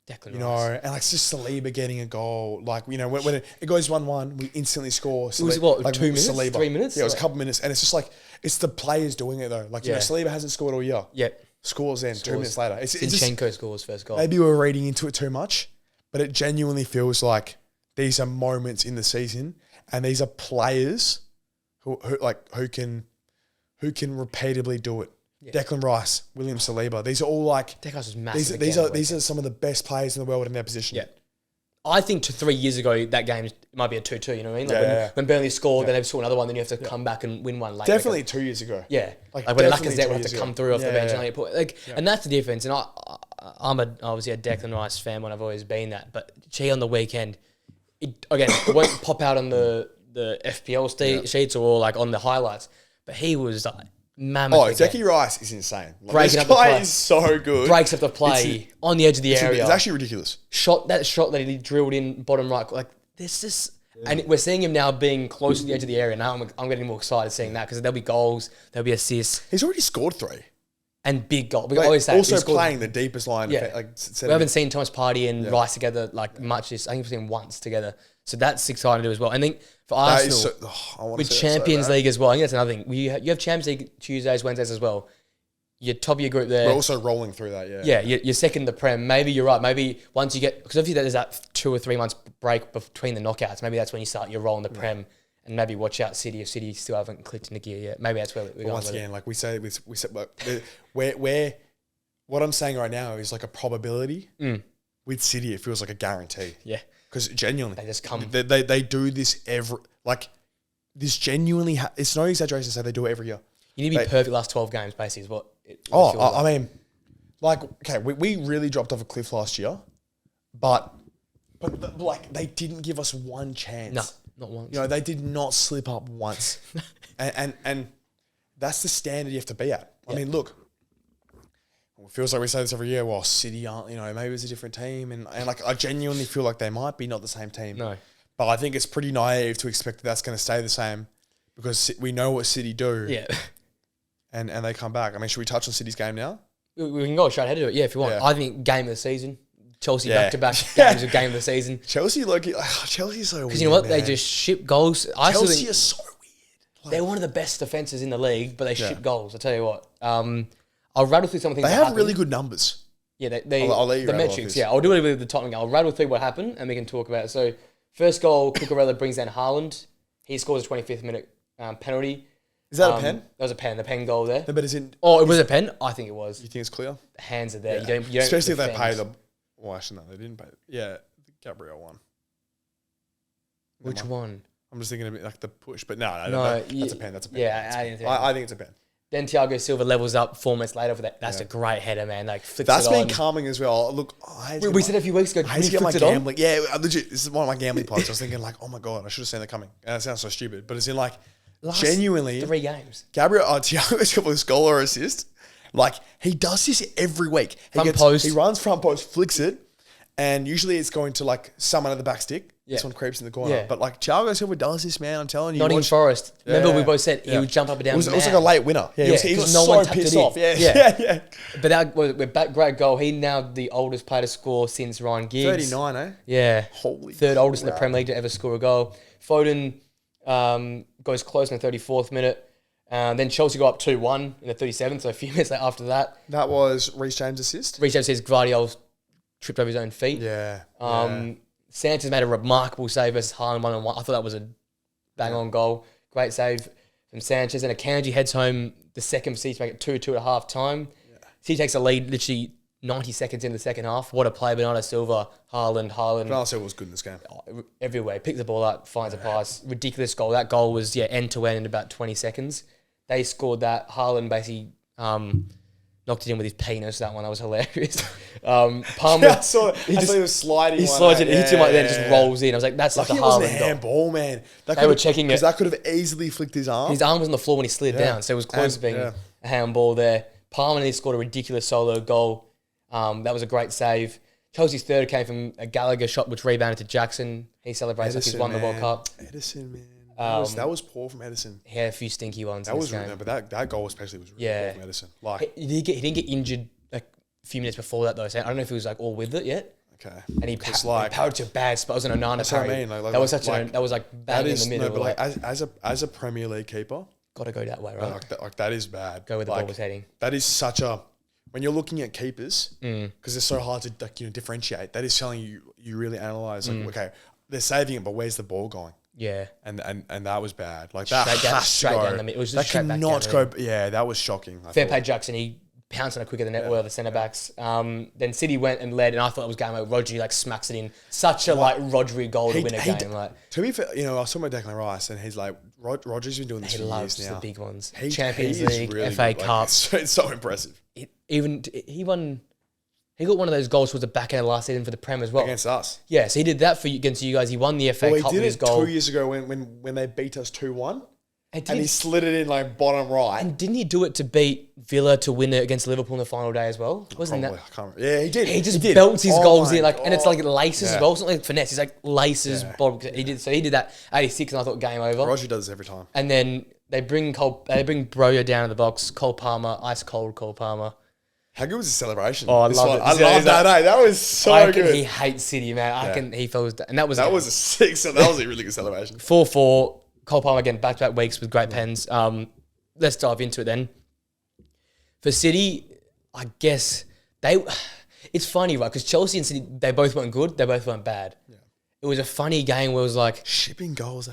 Declan you know, Rice. and like just Saliba getting a goal, like, you know, when it goes 1-1, we instantly score. It was what, like 2 minutes, Saliba. 3 minutes? Yeah, it was a couple minutes, and it's just like it's the players doing it though. Like, you know, Saliba hasn't scored all year. Yep. Scores 2 minutes later. It's Zinchenko scores first goal. Maybe we're reading into it too much, but it genuinely feels like these are moments in the season, and these are players who can repeatedly do it. Yeah. Declan Rice, William Saliba. These are all like Declan Rice was massive. These are some of the best players in the world in their position. Yeah. I think 3 years ago that game might be a 2-2, you know what I mean? Like when Burnley scored, then they scored another one, then you have to come back and win one later. Definitely 2 years ago. Yeah. Like when Lacazette would have to come through off the bench. And that's the difference. And I'm obviously a Declan Rice fan when I've always been that. But on the weekend, it won't pop out on the FPL sheets or like on the highlights. But he was like mammoth. Declan Rice is insane. Like, this guy is so good. Breaks up the play on the edge of the area. It's actually ridiculous. That shot that he drilled in bottom right. Like, there's just... And we're seeing him now being close to the edge of the area. Now I'm getting more excited seeing that because there'll be goals, there'll be assists. He's already scored 3. And big goal. Also playing the deepest line. Yeah. We haven't seen Thomas Partey and Rice together like much. I think we've seen once together. So that's exciting to do as well. I think for Arsenal, with Champions League as well, I think that's another thing. You have Champions League Tuesdays, Wednesdays as well. You're top of your group there. We're also rolling through that, yeah. Yeah, you're second in the Prem. Maybe you're right. Maybe once you get... Because obviously there's that 2 or 3 months break between the knockouts. Maybe that's when you start your roll in the Prem. And maybe watch out City if City still haven't clicked into gear yet. Maybe that's where we're going. Once again, like we said, where what I'm saying right now is like a probability. With City, it feels like a guarantee. Yeah. Because genuinely, they just come. They do this this genuinely. It's no exaggeration to say they do it every year. You need to be perfect last 12 games, basically, is what. I mean, like, okay, we really dropped off a cliff last year, but like they didn't give us one chance. No, not once. You know, they did not slip up once, and that's the standard you have to be at. I mean, look. It feels like we say this every year. Well, City aren't, you know, maybe it's a different team. And like, I genuinely feel like they might be not the same team. No. But I think it's pretty naive to expect that that's going to stay the same because we know what City do. Yeah. And they come back. I mean, should we touch on City's game now? We can go straight ahead to it. Yeah, if you want. Yeah. I think game of the season. Chelsea back-to-back games of game of the season. Chelsea's so weird. Because you know what? Man. They just ship goals. Chelsea is so weird. They're one of the best defences in the league, but they ship goals. I'll tell you what. I'll rattle through some of the things They have really good numbers. Yeah, I'll let you the metrics. Yeah, I'll do it with the Tottenham game. I'll rattle through what happened and we can talk about it. So, first goal, Cucurella brings down Haaland. He scores a 25th minute penalty. Is that a pen? That was a pen. The pen goal there. No, but is it? Oh, it was a pen? I think it was. You think it's clear? The hands are there. Yeah. You don't Especially if they pay defend. the. Well, actually, no, they didn't pay. Yeah, Gabriel won. Which one? I'm just thinking of it like the push, but no, that's a pen. That's a pen. Yeah, I think it's a pen. Then Thiago Silva levels up 4 minutes later for that. That's a great header, man. Like flips That's it been on. calming as well. Look, We said a few weeks ago. I used to get when my he flips it on. gambling. Yeah, legit. This is one of my gambling pods. I was thinking like, oh my god, I should have seen that coming. And that sounds so stupid, but it's in like genuinely 3 games. Gabriel Thiago's got a goal or assist. Like he does this every week. Front post. He runs front post, flicks it, and usually it's going to like someone at the back stick. Yeah. This one creeps in the corner. Yeah. But like Thiago Silva does this, man. I'm telling you. Nottingham Forest. Remember Yeah. we both said he would jump up and down. It was like a late winner. Yeah, he was no so one tapped it pissed in. off. Yeah, Yeah. yeah. But that we're back. Great goal. He now the oldest player to score since Ryan Giggs. 39, eh? Yeah. Holy Third oldest in the crap. Premier League to ever score a goal. Foden goes close in the 34th minute. Then Chelsea go up 2-1 in the 37th, so a few minutes after that. That was Reece James' assist. Reece James says Gvardiol tripped over his own feet. Yeah. Sanchez made a remarkable save versus Haaland 1-on-1. I thought that was a bang-on goal. Great save from Sanchez. And Akanji heads home the second for City to make it 2-2 at half time. City takes a lead literally 90 seconds into the second half. What a play. Bernardo Silva, Haaland. Bernardo Silva was good in this game. Everywhere. Picks the ball up, finds a pass. Ridiculous goal. That goal was end-to-end in about 20 seconds. They scored that. Haaland basically knocked it in with his penis. That one, that was hilarious. Palmer, Yeah, I saw it. He was sliding. He slides it, hits him like that, and just rolls in. I was like, that's Lucky like a it wasn't a Haaland goal. handball, man. They were checking it. Because that could have easily flicked his arm. His arm was on the floor when he slid down, so it was close to being a handball there. Palmer nearly scored a ridiculous solo goal. That was a great save. Chelsea's third came from a Gallagher shot, which rebounded to Jackson. He celebrates like he's won the World Cup. Edison, man. That was poor from Edison. He had a few stinky ones That in was this game. no, but that goal especially was really poor from Edison. Like, He didn't get injured like a few minutes before that though. So I don't know if he was like all with it yet. okay, And he powered to a bad spot. It was an Onana that's what I parry. mean. Like, that was that bang is in the middle. no, but like as a Premier League keeper, got to go that way, right? like that is bad. Go where the ball was heading. That is such a when you're looking at keepers because it's so hard to differentiate. That is telling you really analyze. Like, okay, they're saving it, but where's the ball going? Yeah. And that was bad. Like that Straight down the middle. It was just that straight back cannot down go. Yeah, that was shocking. Fair play Jackson. He pounced on it quicker than all the other centre backs. Then City went and led, and I thought it was game over. Rodri like smacks it in. Such a Rodri goal to win a game. Like to be fair, I was talking about Declan Rice, and he's like Rodri's been doing this he for loves years now. the big ones. He Champions is League, really FA good. Like, Cup. it's so impressive He won. He got one of those goals towards the back end of last season for the Prem as well. against us. Yeah, so he did that against you guys. He won the FA Well, he Cup did with his it goal. 2 years ago when they beat us 2-1, And and he slid it in like bottom right. And didn't he do it to beat Villa to win it against Liverpool in the final day as well? Wasn't Probably, that? I can't remember. Yeah, he did. He just did. belts his goals my in and it's like laces Yeah. as well. It's not like finesse. He's like laces. He did. So he did that 86, and I thought game over. Rodri does this every time. And then they bring Broja down to the box. Cole Palmer, ice cold Cole Palmer. How good was the celebration? Oh, I This love one. it. I Is that- love is that- that. That was so I reckon good. he hates City, man. I reckon he feels and that was That was a sick. That was a really good celebration. 4-4. Cole Palmer again, back-to-back weeks with great pens. Let's dive into it then. For City, I guess it's funny, right? Because Chelsea and City, they both weren't good. They both weren't bad. Yeah. It was a funny game where it was like Shipping goals,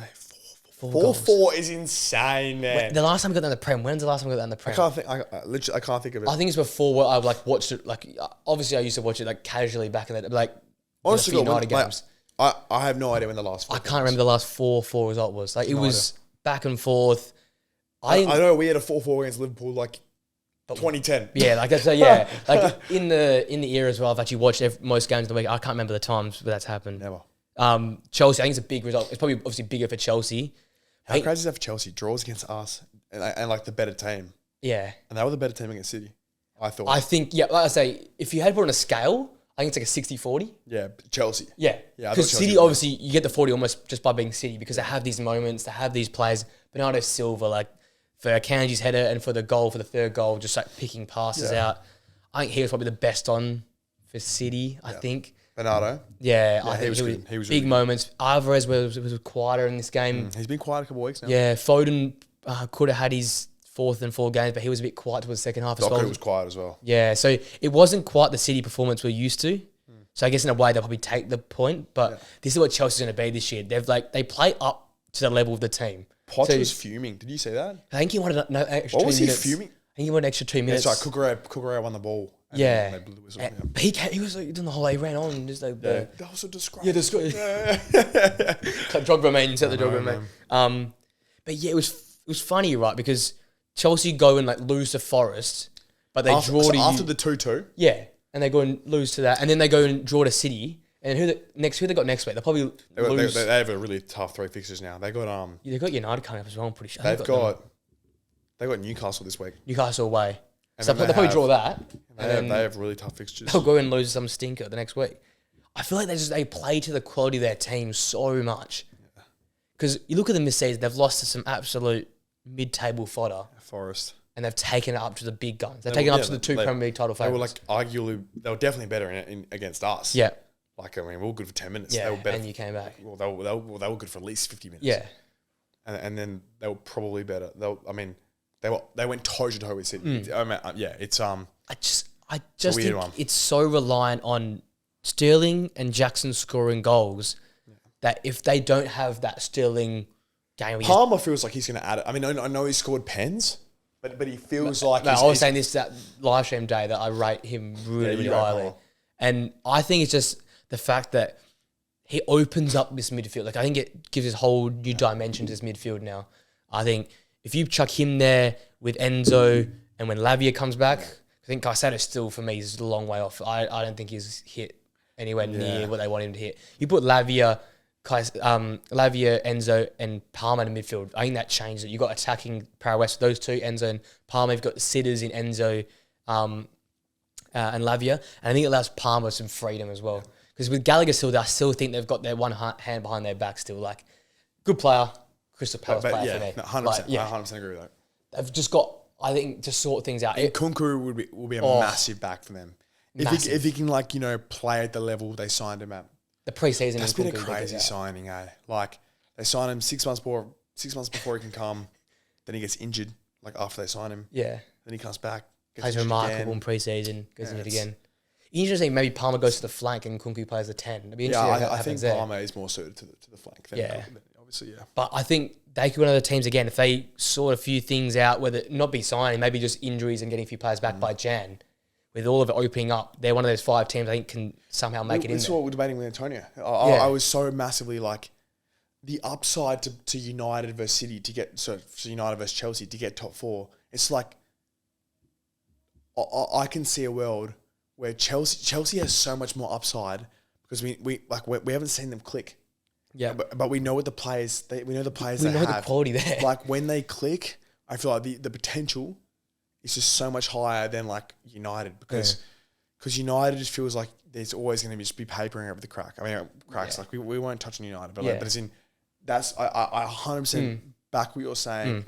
4-4. 4-4 is insane, man. The last time we got that in the Prem, when's the last time we got that in the Prem? I can't think of it. I think it's before where I like watched it. Like obviously, I used to watch it like casually back in the like Honestly, the United games. I have no idea when the last. I can't remember the last 4-4 result was. Like it was back and forth. I know we had a 4-4 against Liverpool like 2010. Yeah, like that's like in the era as well. I've actually watched most games of the week. I can't remember the times where that's happened. Never. Chelsea, I think it's a big result. It's probably obviously bigger for Chelsea. How crazy is that for Chelsea? Draws against us and like the better team. Yeah, and they were the better team against City. I thought. I think like I say, if you had put on a scale, I think it's like a 60-40. Yeah, Chelsea. Yeah, because City obviously you get the 40 almost just by being City because they have these moments, they have these players. Bernardo Silva, like for Akanji's header and for the goal, for the third goal, just like picking passes out. I think he was probably the best on for City. I think. Bernardo. Yeah, I think he was good. He was big really moments. Alvarez was quieter in this game. He's been quiet a couple of weeks now. Yeah, Foden could have had his 4th and 4 games, but he was a bit quiet towards the second half as well. Doku was quiet as well. Yeah, so it wasn't quite the City performance we're used to. So I guess in a way they'll probably take the point, but this is what Chelsea's going to be this year. They play up to the level of the team. Potts was fuming. Did you see that? I think he wanted no extra What 2 was minutes. he fuming? I think he wanted extra 2 minutes. That's right. Kukurea won the ball. Yeah. They blew the whistle. And he was like doing the whole. He ran on just like That was a disgrace. Yeah, disgrace. Drogba man, you said the Drogba man. But yeah, it was funny, right? Because Chelsea go and like lose to Forest, but they draw to after the 2-2. Yeah, and they go and lose to that, and then they go and draw to City. And who they got next week? They'll probably lose. They have a really tough 3 fixtures now. They got Yeah, they've got United coming up as well. I'm pretty sure They got Newcastle this week. Newcastle away. And So they'll probably draw that. They have really tough fixtures. They'll go and lose some stinker the next week. I feel like they play to the quality of their team so much. Because you look at them this season, they've lost to some absolute mid-table fodder. Forest. And they've taken it up to the big guns. They've taken it up to the two Premier League title favourites. They were arguably, they were definitely better in against us. Yeah. We were all good for 10 minutes. Yeah, they were better and you came back. Well, they were good for at least 50 minutes. Yeah. And then they were probably better. They went toe to toe with City. It's I just weird think one. it's so reliant on Sterling and Jackson scoring goals that if they don't have that Sterling game, Palmer feels like he's going to add it. I mean, I know he scored pens, but he feels like I was saying this that live stream day that I rate him really highly, Palmer. and I think it's just the fact that he opens up this midfield. Like I think it gives this whole new dimension to this midfield now. I think if you chuck him there with Enzo and when Lavia comes back, I think Caicedo still for me is a long way off. I don't think he's hit anywhere near what they want him to hit. You put Lavia, Enzo and Palmer in midfield. I think that changes it. You've got attacking power west, those two, Enzo and Palmer. You've got the sitters in Enzo and Lavia. And I think it allows Palmer some freedom as well. Because with Gallagher still, I still think they've got their one hand behind their back still. Like, good player, Crystal Palace player for me. 100%. I 100% agree with that. They've just got, I think, to sort things out. Kunku will be a massive back for them. If he can, play at the level they signed him at. The preseason that's been a crazy signing, eh? Like, they signed him 6 months before he can come. Then he gets injured, after they sign him. Yeah. Then he comes back. Plays remarkable in preseason, goes injured again. Interesting, maybe Palmer goes to the flank and Kunku plays the 10. It'd be interesting I think Palmer is more suited to the flank. Obviously, yeah. But I think they could be one of the teams, again, if they sort a few things out, whether not be signing, maybe just injuries and getting a few players back by Jan, with all of it opening up, they're one of those 5 teams I think can somehow make it in there. This is what we're debating with Antonio. I was so massively the upside to United versus City to get, so United versus Chelsea to get top 4. It's like, I can see a world where Chelsea has so much more upside because we haven't seen them click. Yeah, but we know what the players we know the players we they know have. The quality there. When they click, I feel like the potential is just so much higher than United because United just feels like there's always going to just be papering over the crack. I mean, cracks we won't touch on United, but but as in that's I 100% back what you're saying.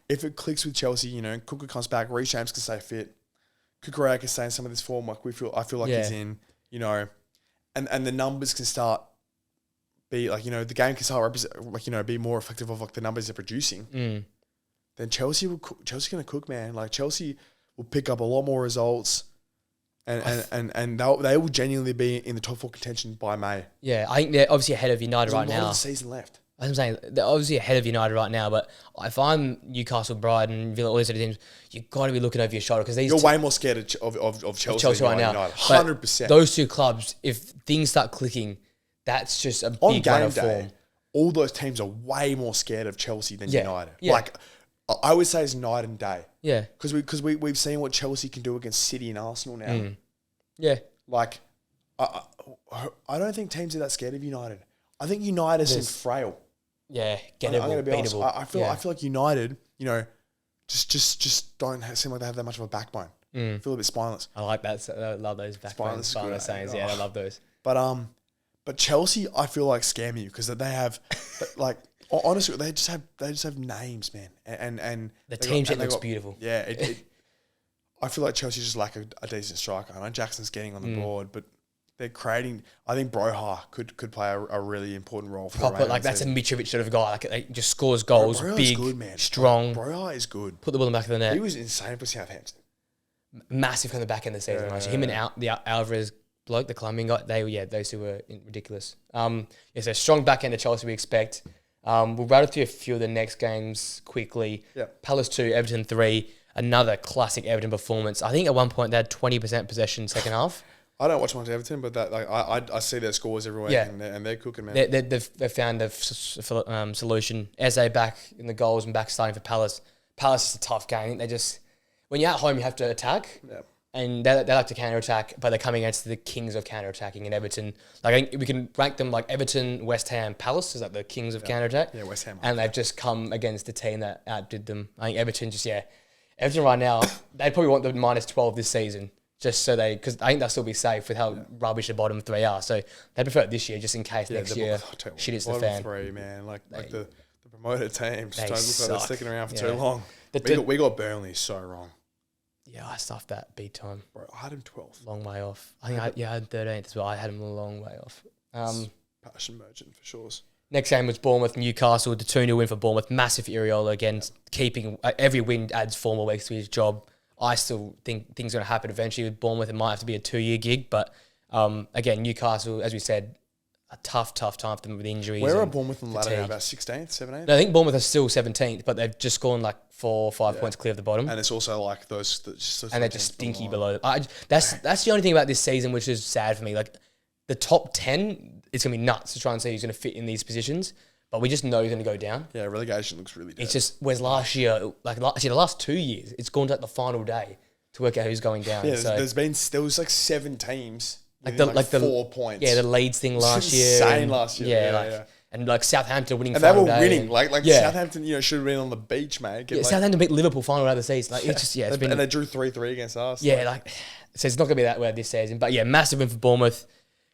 If it clicks with Chelsea, Kuka comes back, Reece James can stay fit. Kukurea can stay in some of this form. I feel like he's in, and the numbers can start be the game can start represent, be more effective of the numbers they're producing. Then Chelsea's going to cook, man. Chelsea will pick up a lot more results, and they will genuinely be in the top 4 contention by May. Yeah, I think they're obviously ahead of United right now. There's a lot of the season left. I'm saying they're obviously ahead of United right now, but if I'm Newcastle, Brighton, Villa, all these other teams, you've got to be looking over your shoulder because you're way more scared of Chelsea right now. 100%. Those two clubs, if things start clicking, that's just a big run of form. All those teams are way more scared of Chelsea than United. Yeah. I would say it's night and day. Yeah, because we've seen what Chelsea can do against City and Arsenal now. Yeah, I don't think teams are that scared of United. I think United seem frail. Yeah, I'm going to be honest. beatable. I feel like United, just don't seem like they have that much of a backbone. I feel a bit spineless. I like that. I love those backbone spineless sayings. Yeah, I love those. But Chelsea, I feel like scare me because they have, honestly, they just have names, man, and the team sheet looks beautiful. Yeah, I feel like Chelsea just lack a decent striker. I know Jackson's getting on the board, but they're creating. I think Broha could play a really important role for proper. That's a Mitrovic sort of guy. He just scores goals, big, good, man. Strong. Broha is good. Put the ball in the back of the net. He was insane for Southampton. Massive from the back end of the season. Him and the Alvarez bloke, the Colombian guy, those two were ridiculous. So strong back end of Chelsea we expect. We'll rattle through a few of the next games quickly. Yeah. Palace 2, Everton 3. Another classic Everton performance. I think at one point they had 20% possession second half. I don't watch much Everton, but that I see their scores every week, Yeah. and they're cooking, man. They've found a solution. Eze back in the goals and back starting for Palace. Palace is a tough game. I think they just, when you're at home, you have to attack. Yeah. And they like to counter-attack, but they're coming against the kings of counter-attacking in Everton. Like, I think we can rank them like Everton, West Ham, Palace as like the kings of counter-attack. Yeah, West Ham. And they've just come against a team that outdid them. I think Everton Everton right now, they'd probably want the minus 12 this season, just so because I think they'll still be safe with how rubbish the bottom three are. So they prefer it this year, just in case next year shit hits the fan. Three, man. Like the promoted teams don't look like they're sticking around for too long. We got Burnley so wrong. Yeah, I stuffed that big time. Bro, I had him 12th. Long way off. I think I had 13th as well. I had him a long way off. Passion merchant for sure. Next game was Bournemouth, Newcastle. The 2-0 win for Bournemouth. Massive Iriola again. Keeping every win adds 4 more weeks to his job. I still think things are going to happen eventually with Bournemouth. It might have to be a 2-year gig. But again, Newcastle, as we said, a tough time for them with injuries. Where are Bournemouth on the ladder now? About 16th, 17th? No, I think Bournemouth are still 17th, but they've just gone like 4 or 5 points clear of the bottom. And it's also like those and they're just stinky below. That's the only thing about this season which is sad for me. Like the top 10, it's going to be nuts to try and see who's going to fit in these positions. But we just know he's going to go down. Yeah, relegation looks really dead. It's just, whereas last year, the last 2 years, it's gone to like the final day to work out who's going down. Yeah, there was like 7 teams with the 4 points. Yeah, the Leeds thing last year. Insane last year. Yeah. And like Southampton winning and final day. And they were winning. Like yeah. Southampton, should have been on the beach, mate. Southampton beat Liverpool final of the season. Like, it's just, it's been... And they drew 3-3 against us. Yeah, so it's not going to be that way this season. But yeah, massive win for Bournemouth.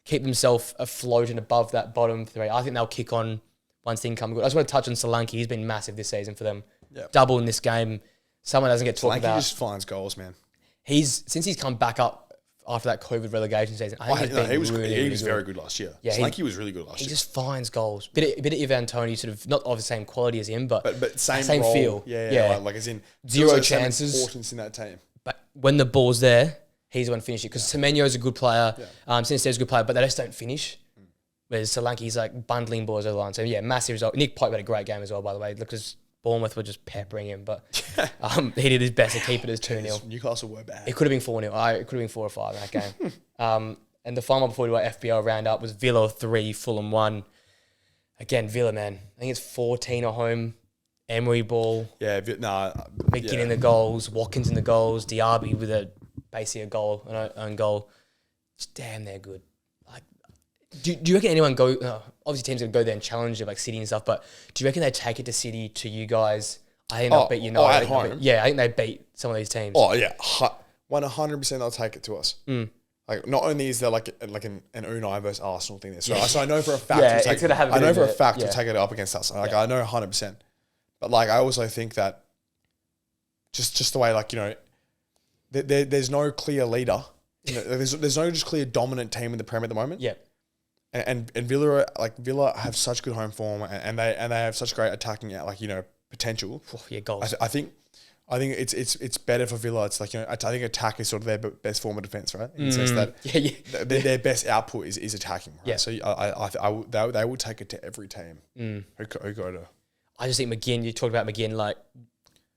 Keep themselves afloat and above that bottom 3. I think they'll kick on once things come good. I just want to touch on Solanke. He's been massive this season for them. Yep. Double in this game. Someone doesn't get talked about. Solanke just finds goals, man. Since he's come back up after that COVID relegation season, I think he was really very good last year. Yeah, Solanke was really good last year. He just finds goals. Bit of Ivan Toney, sort of not of the same quality as him, but same role. Feel. Yeah. Like as in zero chances. Importance in that team. But when the ball's there, he's the one finishing. Because Semenyo's a good player. Yeah. Sinister's a good player, but they just don't finish. Whereas Solanke's like bundling balls over the line. So yeah, massive result. Nick Pope had a great game as well, by the way. Because Bournemouth were just peppering him, but he did his best to keep it as 2-0. Newcastle were bad. It could have been 4-0. It could have been 4 or 5 in that game. And the final before we do our FBL roundup was Villa 3, Fulham 1. Again, Villa, man. I think it's 14 at home. Emery ball. Yeah, McGinn in the goals. Watkins in the goals. Diaby with basically a goal, an own goal. Just damn, they're good. Do you reckon anyone go? Obviously, teams gonna go there and challenge it, like City and stuff. But do you reckon they take it to City to you guys? I think they'll beat United. At home. I think they beat some of these teams. Oh yeah, 100% they'll take it to us. Like not only is there like an Unai versus Arsenal thing there, so I know for a fact. I know for a fact we'll take it up against us. Like I know 100%. But like I also think that just the way there's no clear leader. There's no just clear dominant team in the Prem at the moment. Yeah. And Villa have such good home form and they have such great attacking potential. Oh, yeah, goals. I think it's better for Villa. It's like I think attack is sort of their best form of defense, right? In the sense that their best output is attacking. Right? Yeah. So they will take it to every team who go to. I just think McGinn. You talked about McGinn like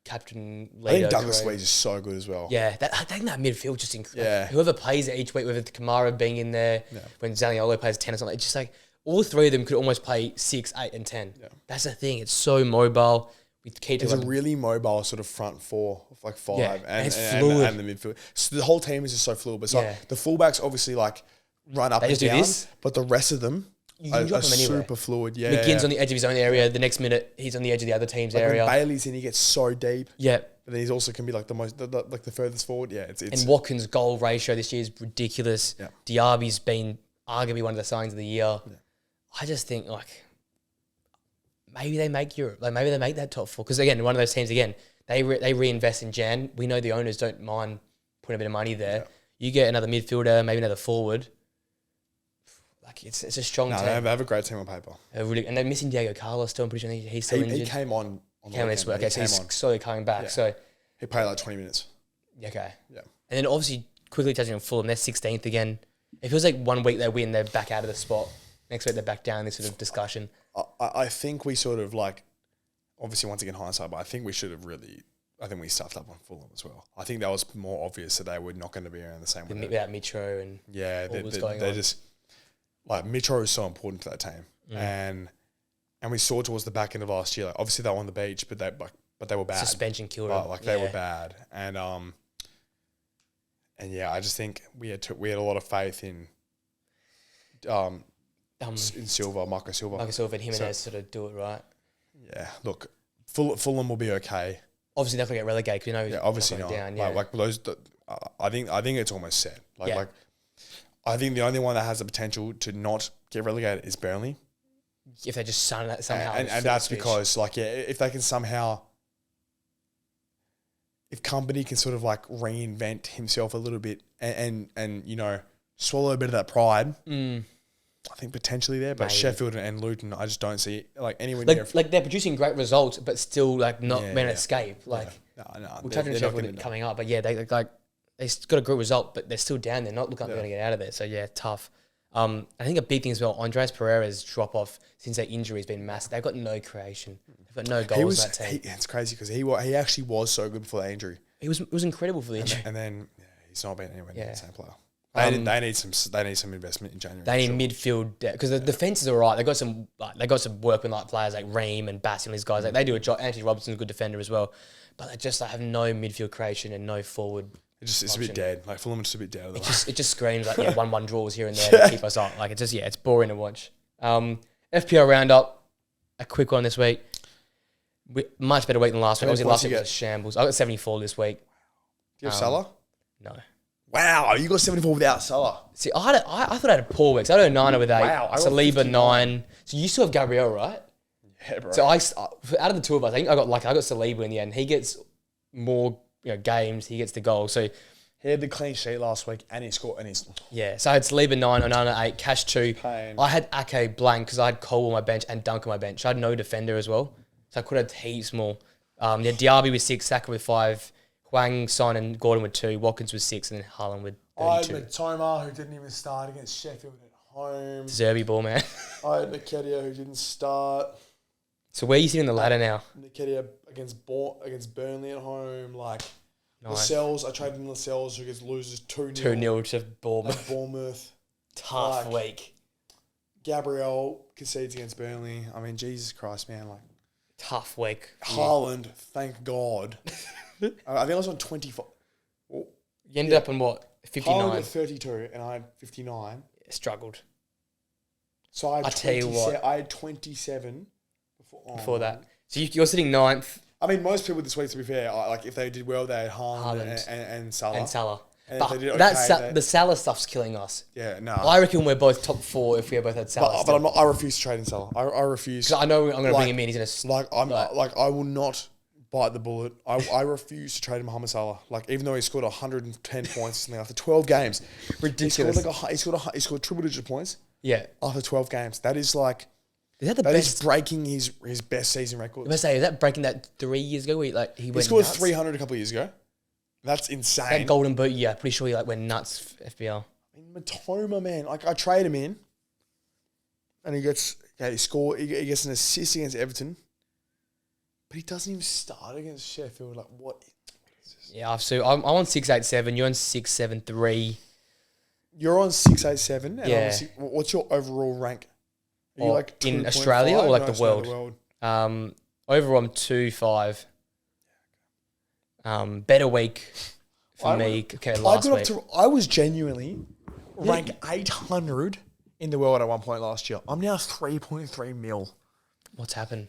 captain. I think Douglas Luiz is so good as well. Yeah, I think that midfield just incredible. Yeah. Whoever plays it each week, whether Kamara being in there, when Zaniolo plays 10 or something, it's just like all 3 of them could almost play 6, 8, and 10. Yeah. That's the thing. It's so mobile. It's a really mobile sort of front 4 of like 5 and it's fluid. And the midfield. So the whole team is just so fluid. But the fullbacks obviously like run up and down, but the rest of them are super fluid. Yeah, McGinn's on the edge of his own area. The next minute, he's on the edge of the other team's area. When Bailey's in, he gets so deep. Yeah. But then he's also can be like the furthest forward. Yeah, it's and Watkins' goal ratio this year is ridiculous. Yeah. Diaby's been arguably one of the signs of the year. Yeah. I just think maybe they make Europe. Like maybe they make that top 4. Because again, one of those teams they reinvest in Jan. We know the owners don't mind putting a bit of money there. Yeah. You get another midfielder, maybe another forward. Like it's a strong team. They have a great team on paper. And they're missing Diego Carlos still. I'm pretty sure he's still injured. He came on this week. Okay, so he's slowly coming back. Yeah. So he played like 20 minutes. Okay. Yeah. And then obviously quickly touching on Fulham, they're 16th again. It feels like 1 week they win, they're back out of the spot. Next week they're back down in this sort of discussion. I think we sort of like, obviously once again hindsight, but I think we should have I think we stuffed up on Fulham as well. I think that was more obvious that they were not going to be around the same way. Without Mitro and what was going on. Just like Mitro is so important to that team, and we saw towards the back end of last year. Like, obviously they were on the beach, but they were bad. Suspension killed them. They were bad, and yeah, I just think we had a lot of faith in Silva, Marco Silva. And Jimenez sort of do it right. Yeah, look, Fulham will be okay. Obviously, they're not going to get relegated because you know. Yeah, obviously not. Down, like those, I think it's almost set. Like I think the only one that has the potential to not get relegated is Burnley. If they just somehow, and that's because if they can somehow, if Company can sort of like reinvent himself a little bit and you know swallow a bit of that pride. I think potentially there, but maybe. Sheffield and Luton, I just don't see like anywhere near. Like they're producing great results, but still like not escape. Like we'll touch on Sheffield coming up, but yeah, they got a good result, but they're still down there. Not looking like they're going to get out of there. So yeah, tough. I think a big thing as well, Andres Pereira's drop off since their injury has been massive. They've got no creation. They've got no goals in that team. It's crazy because he actually was so good before that injury. It was incredible for the injury, and then he's not been anywhere near the same player. They need some investment in January. They need midfield because the defense is all right. They got some work with like players like Ream and Bass and these guys. Like they do a job. Anthony Robertson's a good defender as well, but they just have no midfield creation and no forward. It's a bit dead. Like Fulham's just a bit dead. It just screams like 1-1 draws here and there to keep us up. Like it's boring to watch. FPL roundup, a quick one this week. Much better week than last week. Obviously last week was a shambles. I got 74 this week. Do you have Salah? No. Wow, you got 74 without Salah. See, I thought I had a poor week. So I had a 9 with 8. Wow, Saliba 9. So you still have Gabriel, right? Yeah, bro. So out of the two of us, I think I got Saliba in the end. He gets more games. He gets the goal. So he had the clean sheet last week, and he scored. So I had Saliba 9, Onana 8, Cash 2. Pain. I had Ake blank because I had Cole on my bench and Dunk on my bench. I had no defender as well, so I could have heaps more. Diaby with 6, Saka with 5. Hwang, Son and Gordon with 2, Watkins with 6, and then Haaland with 32. I had Matoma, who didn't even start against Sheffield at home. Zerbi ball, man. I had Nketiah, who didn't start. So where are you sitting in the ladder now? Nketiah against Burnley at home. Like, nice. Lascelles, I traded in Lascelles, who gets loses 2-0. 2-0 to Bournemouth. Tough week. Gabriel concedes against Burnley. I mean, Jesus Christ, man. Like, tough week. Haaland, thank God. I think I was on 24. You ended up on what? 59. Haaland got 32 and I had 59. Struggled. So I had 27 before that. So you're sitting 9th. I mean, most people this week, to be fair, like if they did well, they had Haaland and Salah. And Salah. And but the Salah stuff's killing us. Yeah, no. I reckon we're both top 4 if we both had Salah. But I'm not. I refuse to trade in Salah. I refuse. Because I know I'm going to bring him in. He's going to I will not bite the bullet. I refuse to trade in Mohamed Salah. Like, even though he scored 110 points after 12 games, ridiculous. He scored triple-digit points. Yeah, after 12 games. That is like. Is that the best? Is breaking his best season record. I must say, is that breaking that 3 years ago? He scored 300 a couple of years ago. That's insane. That golden boot, yeah, pretty sure he went nuts. FBL. I mean, Matoma, man, like I trade him in, and he gets an assist against Everton, but he doesn't even start against Sheffield. Like, what is this? Yeah, so I'm on 687. You're on 673. You're on 687. And yeah. What's your overall rank? Are you like in Australia or like the world? Overall, I'm 2.5. Better week for me. Okay, last week. I was genuinely ranked 800 in the world at one point last year. I'm now 3.3 mil. What's happened?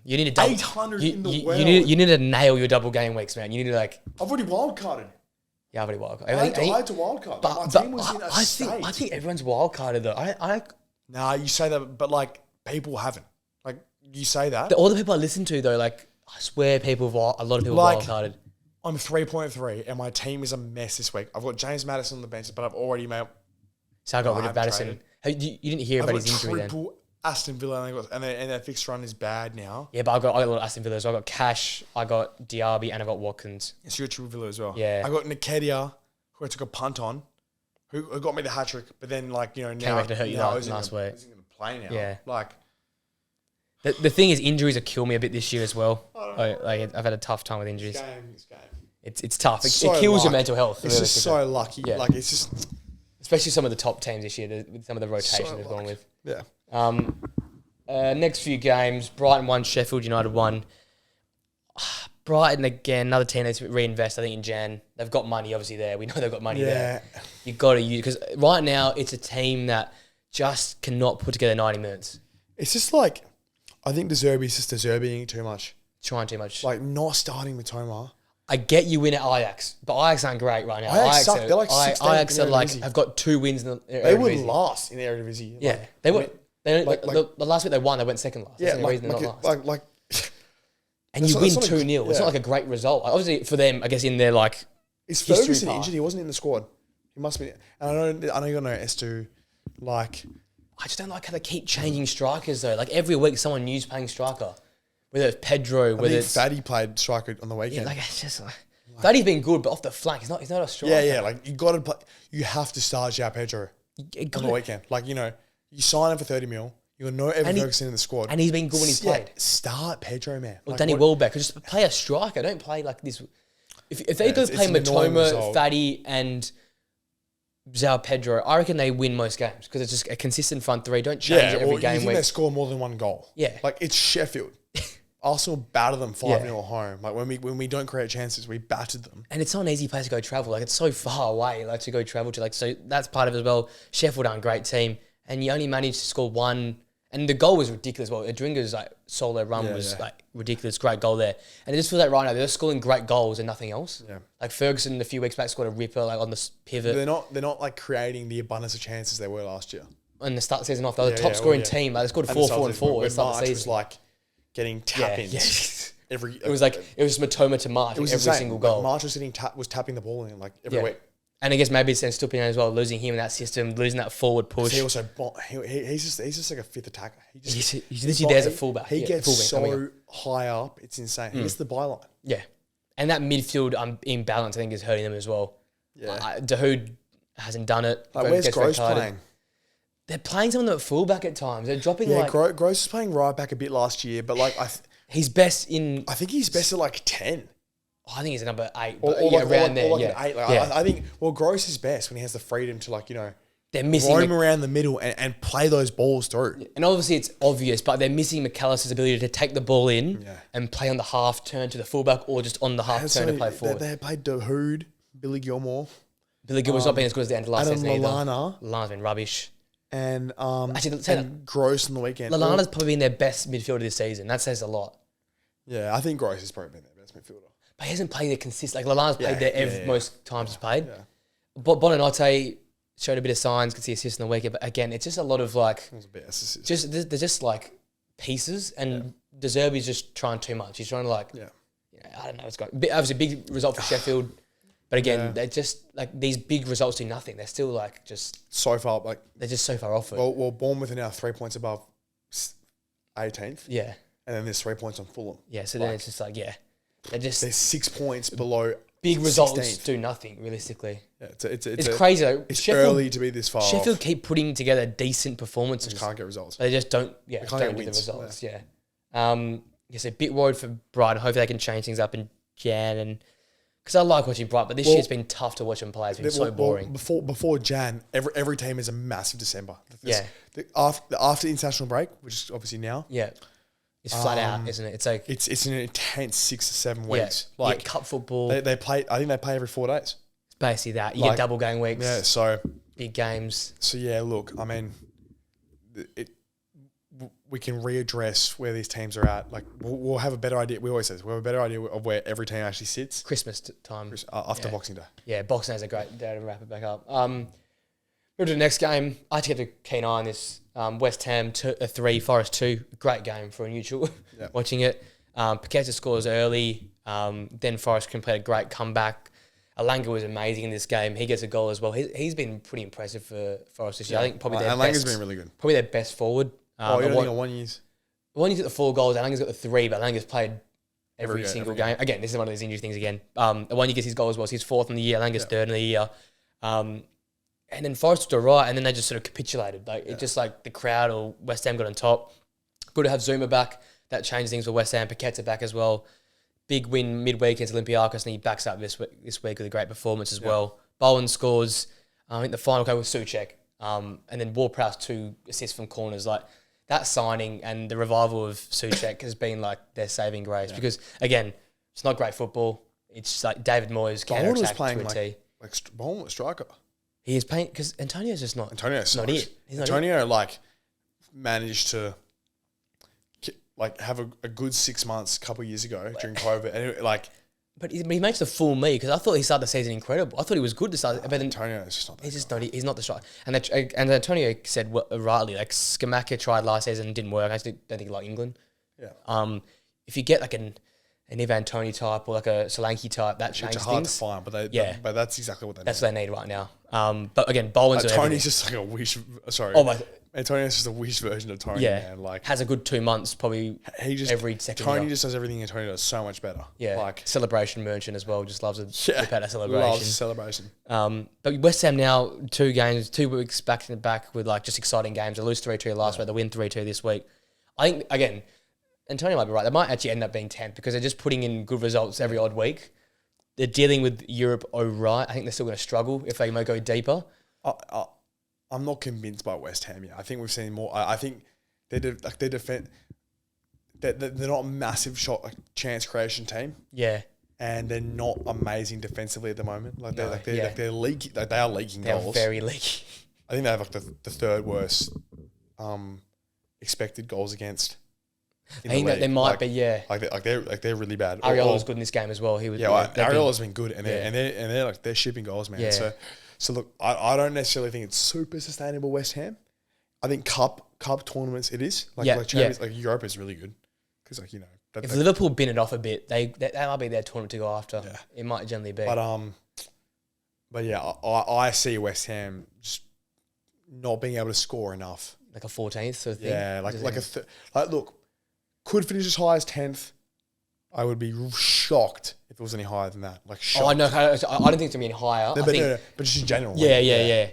You need to double. 800 in the world. You need to nail your double game weeks, man. You need to I've already wildcarded. Yeah, I've already wildcarded. I had to wildcard. But my team was in a state. I think everyone's wildcarded though. Nah, you say that, but like people haven't. Like you say that. All the people I listen to though, like I swear a lot of people wildcarded. I'm 3.3 and my team is a mess this week. I've got James Maddison on the bench, but I've already made. So I got rid of Maddison. Hey, you didn't hear about his injury then? Aston Villa and their fixed run is bad now. Yeah, but I got a lot of Aston Villa. So I got Cash, I got Diaby, and I got Watkins. Yes, you're a triple Villa as well. Yeah. I got Nketiah, who I took a punt on, who got me the hat trick, but then now came back to hurt you last week. He's going to play now. Yeah. Like, the thing is, injuries have killed me a bit this year as well. I've had a tough time with injuries. this game. It's tough. It So kills your lucky. mental health. It's just so lucky. Yeah. Like, it's just Especially some of the top teams this year, with some of the rotation So they've gone lucky. with. yeah. Next few games, Brighton 1, Sheffield United 1. Brighton, again, another team that's reinvest, I think, in Jan. They've got money, obviously, there. We know they've got money there. You've got to use... Because right now, it's a team that just cannot put together 90 minutes. It's just like, I think De Zerbi's just De Zerbiing too much. Trying too much. Like, not starting with Tomar. I get you win at Ajax, but Ajax aren't great right now. Ajax suck. They're like 16th Ajax in are the like Eredivisie. have got 2 wins in the They Eredivisie. wouldn't last in the Eredivisie. Yeah, Like, they would. They like- the last week they won, they went second last. That's yeah, the only reason they're not last. like, And you it's win not a- 2-0. It's yeah. not like a great result. Obviously, for them, I guess in their like is history Ferguson part. injured? He wasn't in the squad. He must be. And I know you know S2. Like, I just don't like how they keep changing strikers though. Like every week, someone new's playing striker, whether it's Pedro, I whether think it's Fatty played striker on the yeah, weekend. like it's just like Fatty's been good, but off the flank, he's not a striker. Yeah. Like, you got to play. You have to start João Pedro You on gotta- the weekend. Like, you sign him for 30 mil. You got no Evan And he- Ferguson in the squad. and he's been good when he's played. Start Pedro, man. Or Like, Danny what- Welbeck, or just play a striker. Don't play like this. If they go it's play an annoying Matoma, result. Fatty, and João Pedro, I reckon they win most games because it's just a consistent front three. Don't change it every you game think week. they score more than one goal? Yeah. Like, it's Sheffield. Arsenal battered them 5-0 at home. Like, when we don't create chances, we battered them. And it's not an easy place to go travel. Like it's so far away, like to go travel to. Like so that's part of it as well. Sheffield aren't a great team, and you only managed to score one. And the goal was ridiculous. Well, Adringa's like solo run was like ridiculous. Great goal there, and it just feels like right now they're scoring great goals and nothing else. Yeah. Like Ferguson a few weeks back scored a ripper like on the pivot. They're not like creating the abundance of chances they were last year. And the start of the season off, they were the top scoring team. Like they scored 4, 4, and 4 at When the start of March the was season. like getting tap-ins every. It was just Matoma to March it was every insane. single Like, goal. March was tapping the ball in like every week. And I guess maybe it's Stupinian as well, losing him in that system, losing that forward push. He also he's just like a fifth attacker. He's literally there as a fullback. He Yeah, gets fullback, so high up, it's insane. He gets the byline. Yeah. And that midfield imbalance, I think, is hurting them as well. Yeah. Dahoud hasn't done it. Like, where's Gets Gross red-carded. playing? They're playing someone at fullback at times. They're dropping Yeah, like... Gross is playing right back a bit last year, but like He's best in... I think he's best at like 10. I think he's a number 8. Or, But or yeah, like, around or there. like Yeah. an 8. Like, Yeah. I think, Gross is best when he has the freedom to, like, They're missing... roam around the middle and play those balls through. And obviously it's obvious, but they're missing McAllister's ability to take the ball in Yeah. and play on the half, turn to the fullback, or just on the half, turn to play forward. They played Dahoud, Billy Gilmore, Billy Gilmore's not been as good as the end of last Adam season either. Lallana, Lallana's been rubbish. and Actually, say and Gross on the weekend. Lallana's probably been their best midfielder this season. That says a lot. Yeah, I think Gross has probably been their best midfielder. But he hasn't played there consistent. Like Lallana's played there most times he's played. Yeah. But Bonanotte showed a bit of signs, could see assists on the weekend. But again, it's just a lot of like, It was a bit assist. they're just like pieces, and De Zerbi's just trying too much. He's trying to like, I don't know what's going. Obviously, big result for Sheffield, but again, they're just like these big results do nothing. They're still like just So far, like, they're just so far off it. well, Bournemouth are now 3 points above 18th, Yeah, and then there's 3 points on Fulham. yeah. So then it's just like they're just There's 6 points below big results 16th. do nothing realistically. Yeah, It's crazy though. It's Sheffield, early to be this far Sheffield off. keep putting together decent performances. Can't get results. They just don't, can't don't get do the wins. results. Yeah. Yes, a bit worried for Brighton. Hopefully they can change things up in Jan, and because I like watching Brighton, but this year's been tough to watch them play. It's been so boring. Before Jan, every team is a massive December. Yeah. After the international break, which is obviously now, Yeah. It's flat out, isn't it? It's like it's an intense 6 to 7 yeah, weeks. you Like get cup football. they play. I think they play every 4 days. It's basically that. You like- get double game weeks, Yeah. So big games. yeah. Look, I mean, we can readdress where these teams are at. Like we'll have a better idea. We always say this. We'll have a better idea of where every team actually sits Christmas time. after Boxing Day. Yeah, Boxing Day is a great day to wrap it back up. Move to the next game. I had to get a keen eye on this. West Ham 3, Forest 2. Great game for a neutral. Watching it. Paqueta scores early. Then Forest can play a great comeback. Alanga was amazing in this game. He gets a goal as well. He's been pretty impressive for Forest this year. I think probably their Alanga's best. been really good. Probably their best forward. You don't think on 1 year's? One he's got the 4 goals. Alanga's got the 3, but Alanga's played every single every game. Again, this is one of those injury things again. The one he gets his goal as well. So he's 4th in the year. Alanga's 3rd in the year. And then Forest looked alright, and then they just sort of capitulated. Like it just like the crowd or West Ham got on top. Good to have Zuma back. That changed things for West Ham. Paqueta back as well. Big win midweek against Olympiacos, and he backs up this week with a great performance as well. Bowen scores. I think the final goal was Souček. And then Ward-Prowse 2 assists from corners. Like that signing and the revival of Souček has been like their saving grace because again, it's not great football. It's just like David Moyes counter-attack to a T. Bowen was striker. He is playing because Antonio's just not. Antonio's not it. Antonio managed to have a good 6 months a couple of years ago during COVID, and But he makes the full me because I thought he started the season incredible. I thought he was good to start, but then Antonio is just not. He's not the striker. And Antonio said rightly, like Skamaka tried last season and didn't work. I just don't think he liked England. Yeah. If you get like an Ivan Toney type or like a Solanke type, that changes things. Hard to find, but that's exactly what they need. That's what they need right now. But again, Bowen's Tony's just like a wish. Sorry. Oh my. Antonio's just a wish version of Tony. Yeah. Man. Has a good 2 months, probably every second Tony year. just does everything Antonio does so much better. Yeah. Celebration merchant as well. Just loves a rip out of celebration. Loves celebration. But West Ham now, 2 weeks back to back with just exciting games. They lose 3-2 last week. They win 3-2 this week. I think, again, Antonio might be right. They might actually end up being 10th because they're just putting in good results every odd week. They're dealing with Europe right. I think they're still going to struggle if they might go deeper. I'm not convinced by West Ham yet. I think we've seen more. I think they defend. They're not a massive chance creation team. Yeah, and they're not amazing defensively at the moment. They're leaky. They are leaking goals. They're very leaky. I think they have the third worst expected goals against. I think that they might be. Yeah, they're really bad. Ariel was good in this game as well. He was. Yeah, Ariel has been good, and they're shipping goals, man. Yeah. So look, I don't necessarily think it's super sustainable West Ham. I think cup tournaments it is like Europe is really good because if Liverpool bin it off a bit, that might be their tournament to go after. Yeah. It might generally be. But yeah, I see West Ham just not being able to score enough, like a 14th sort of thing. Yeah, look, could finish as high as 10th. I would be shocked if it was any higher than that. Shocked. I know. I don't think it's going to be any higher. But just in general. Yeah.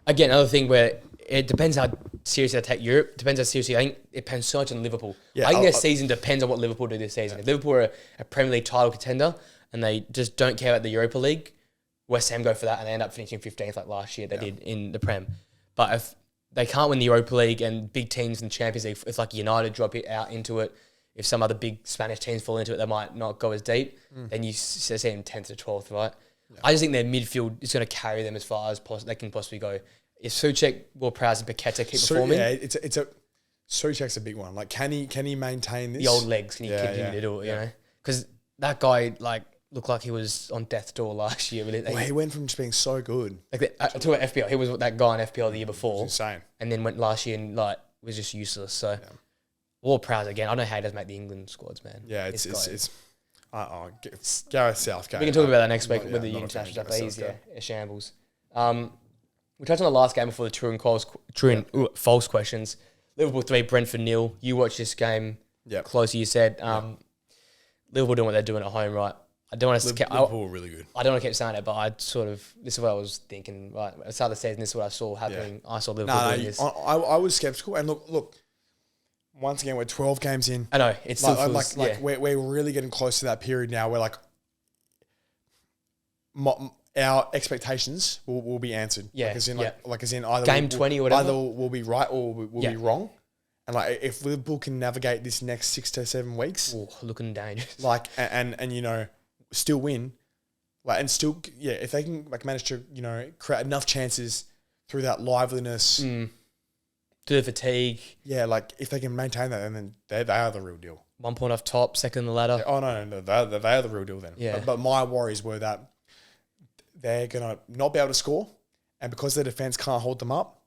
Again, another thing where it depends how seriously they take Europe. Depends how seriously. I think it depends so much on Liverpool. Yeah, I think their season depends on what Liverpool do this season. Yeah. If Liverpool are a Premier League title contender and they just don't care about the Europa League, West Ham go for that and they end up finishing 15th like last year they did in the Prem. But if they can't win the Europa League and big teams in the Champions League, if like United drop it out into it, if some other big Spanish teams fall into it, they might not go as deep. Then you see them 10th to 12th, right? Yeah. I just think their midfield is going to carry them as far as they can possibly go. If Souček, Ward-Prowse, and Paqueta keep performing, Souček's a big one. Like, can he maintain this? The old legs, can he continue to do it? You know, because that guy looked like he was on death's door last year. He went from just being so good. To FPL, he was that guy in FPL the year before, insane, and then went last year and was just useless. So. Yeah. Ward-Prowse again. I don't know how he does make the England squads, man. Yeah, it's Gareth Southgate. We can talk about that next week with the international stuff. He's a shambles. We touched on the last game before the true and false questions. Liverpool 3, Brentford 0. You watched this game closer. You said Liverpool doing what they're doing at home, right? I don't want to. Liverpool were really good. I don't want to keep saying it, but this is what I was thinking. Right, at the start of the season, this is what I saw happening. I saw Liverpool doing this. I was skeptical, and look. Once again, we're 12 games in. I know. It's still we're really getting close to that period now where our expectations will be answered. Yeah. As in either game 20 or whatever. Either we'll be right or we'll be wrong. And if Liverpool can navigate this next 6 to 7 weeks, looking dangerous. And still win, if they can manage to create enough chances through that liveliness. To the fatigue. Yeah, if they can maintain that, and then they are the real deal. 1 point off top, second in the ladder. Yeah, no, they are the real deal then. Yeah. But my worries were that they're going to not be able to score, and because their defence can't hold them up,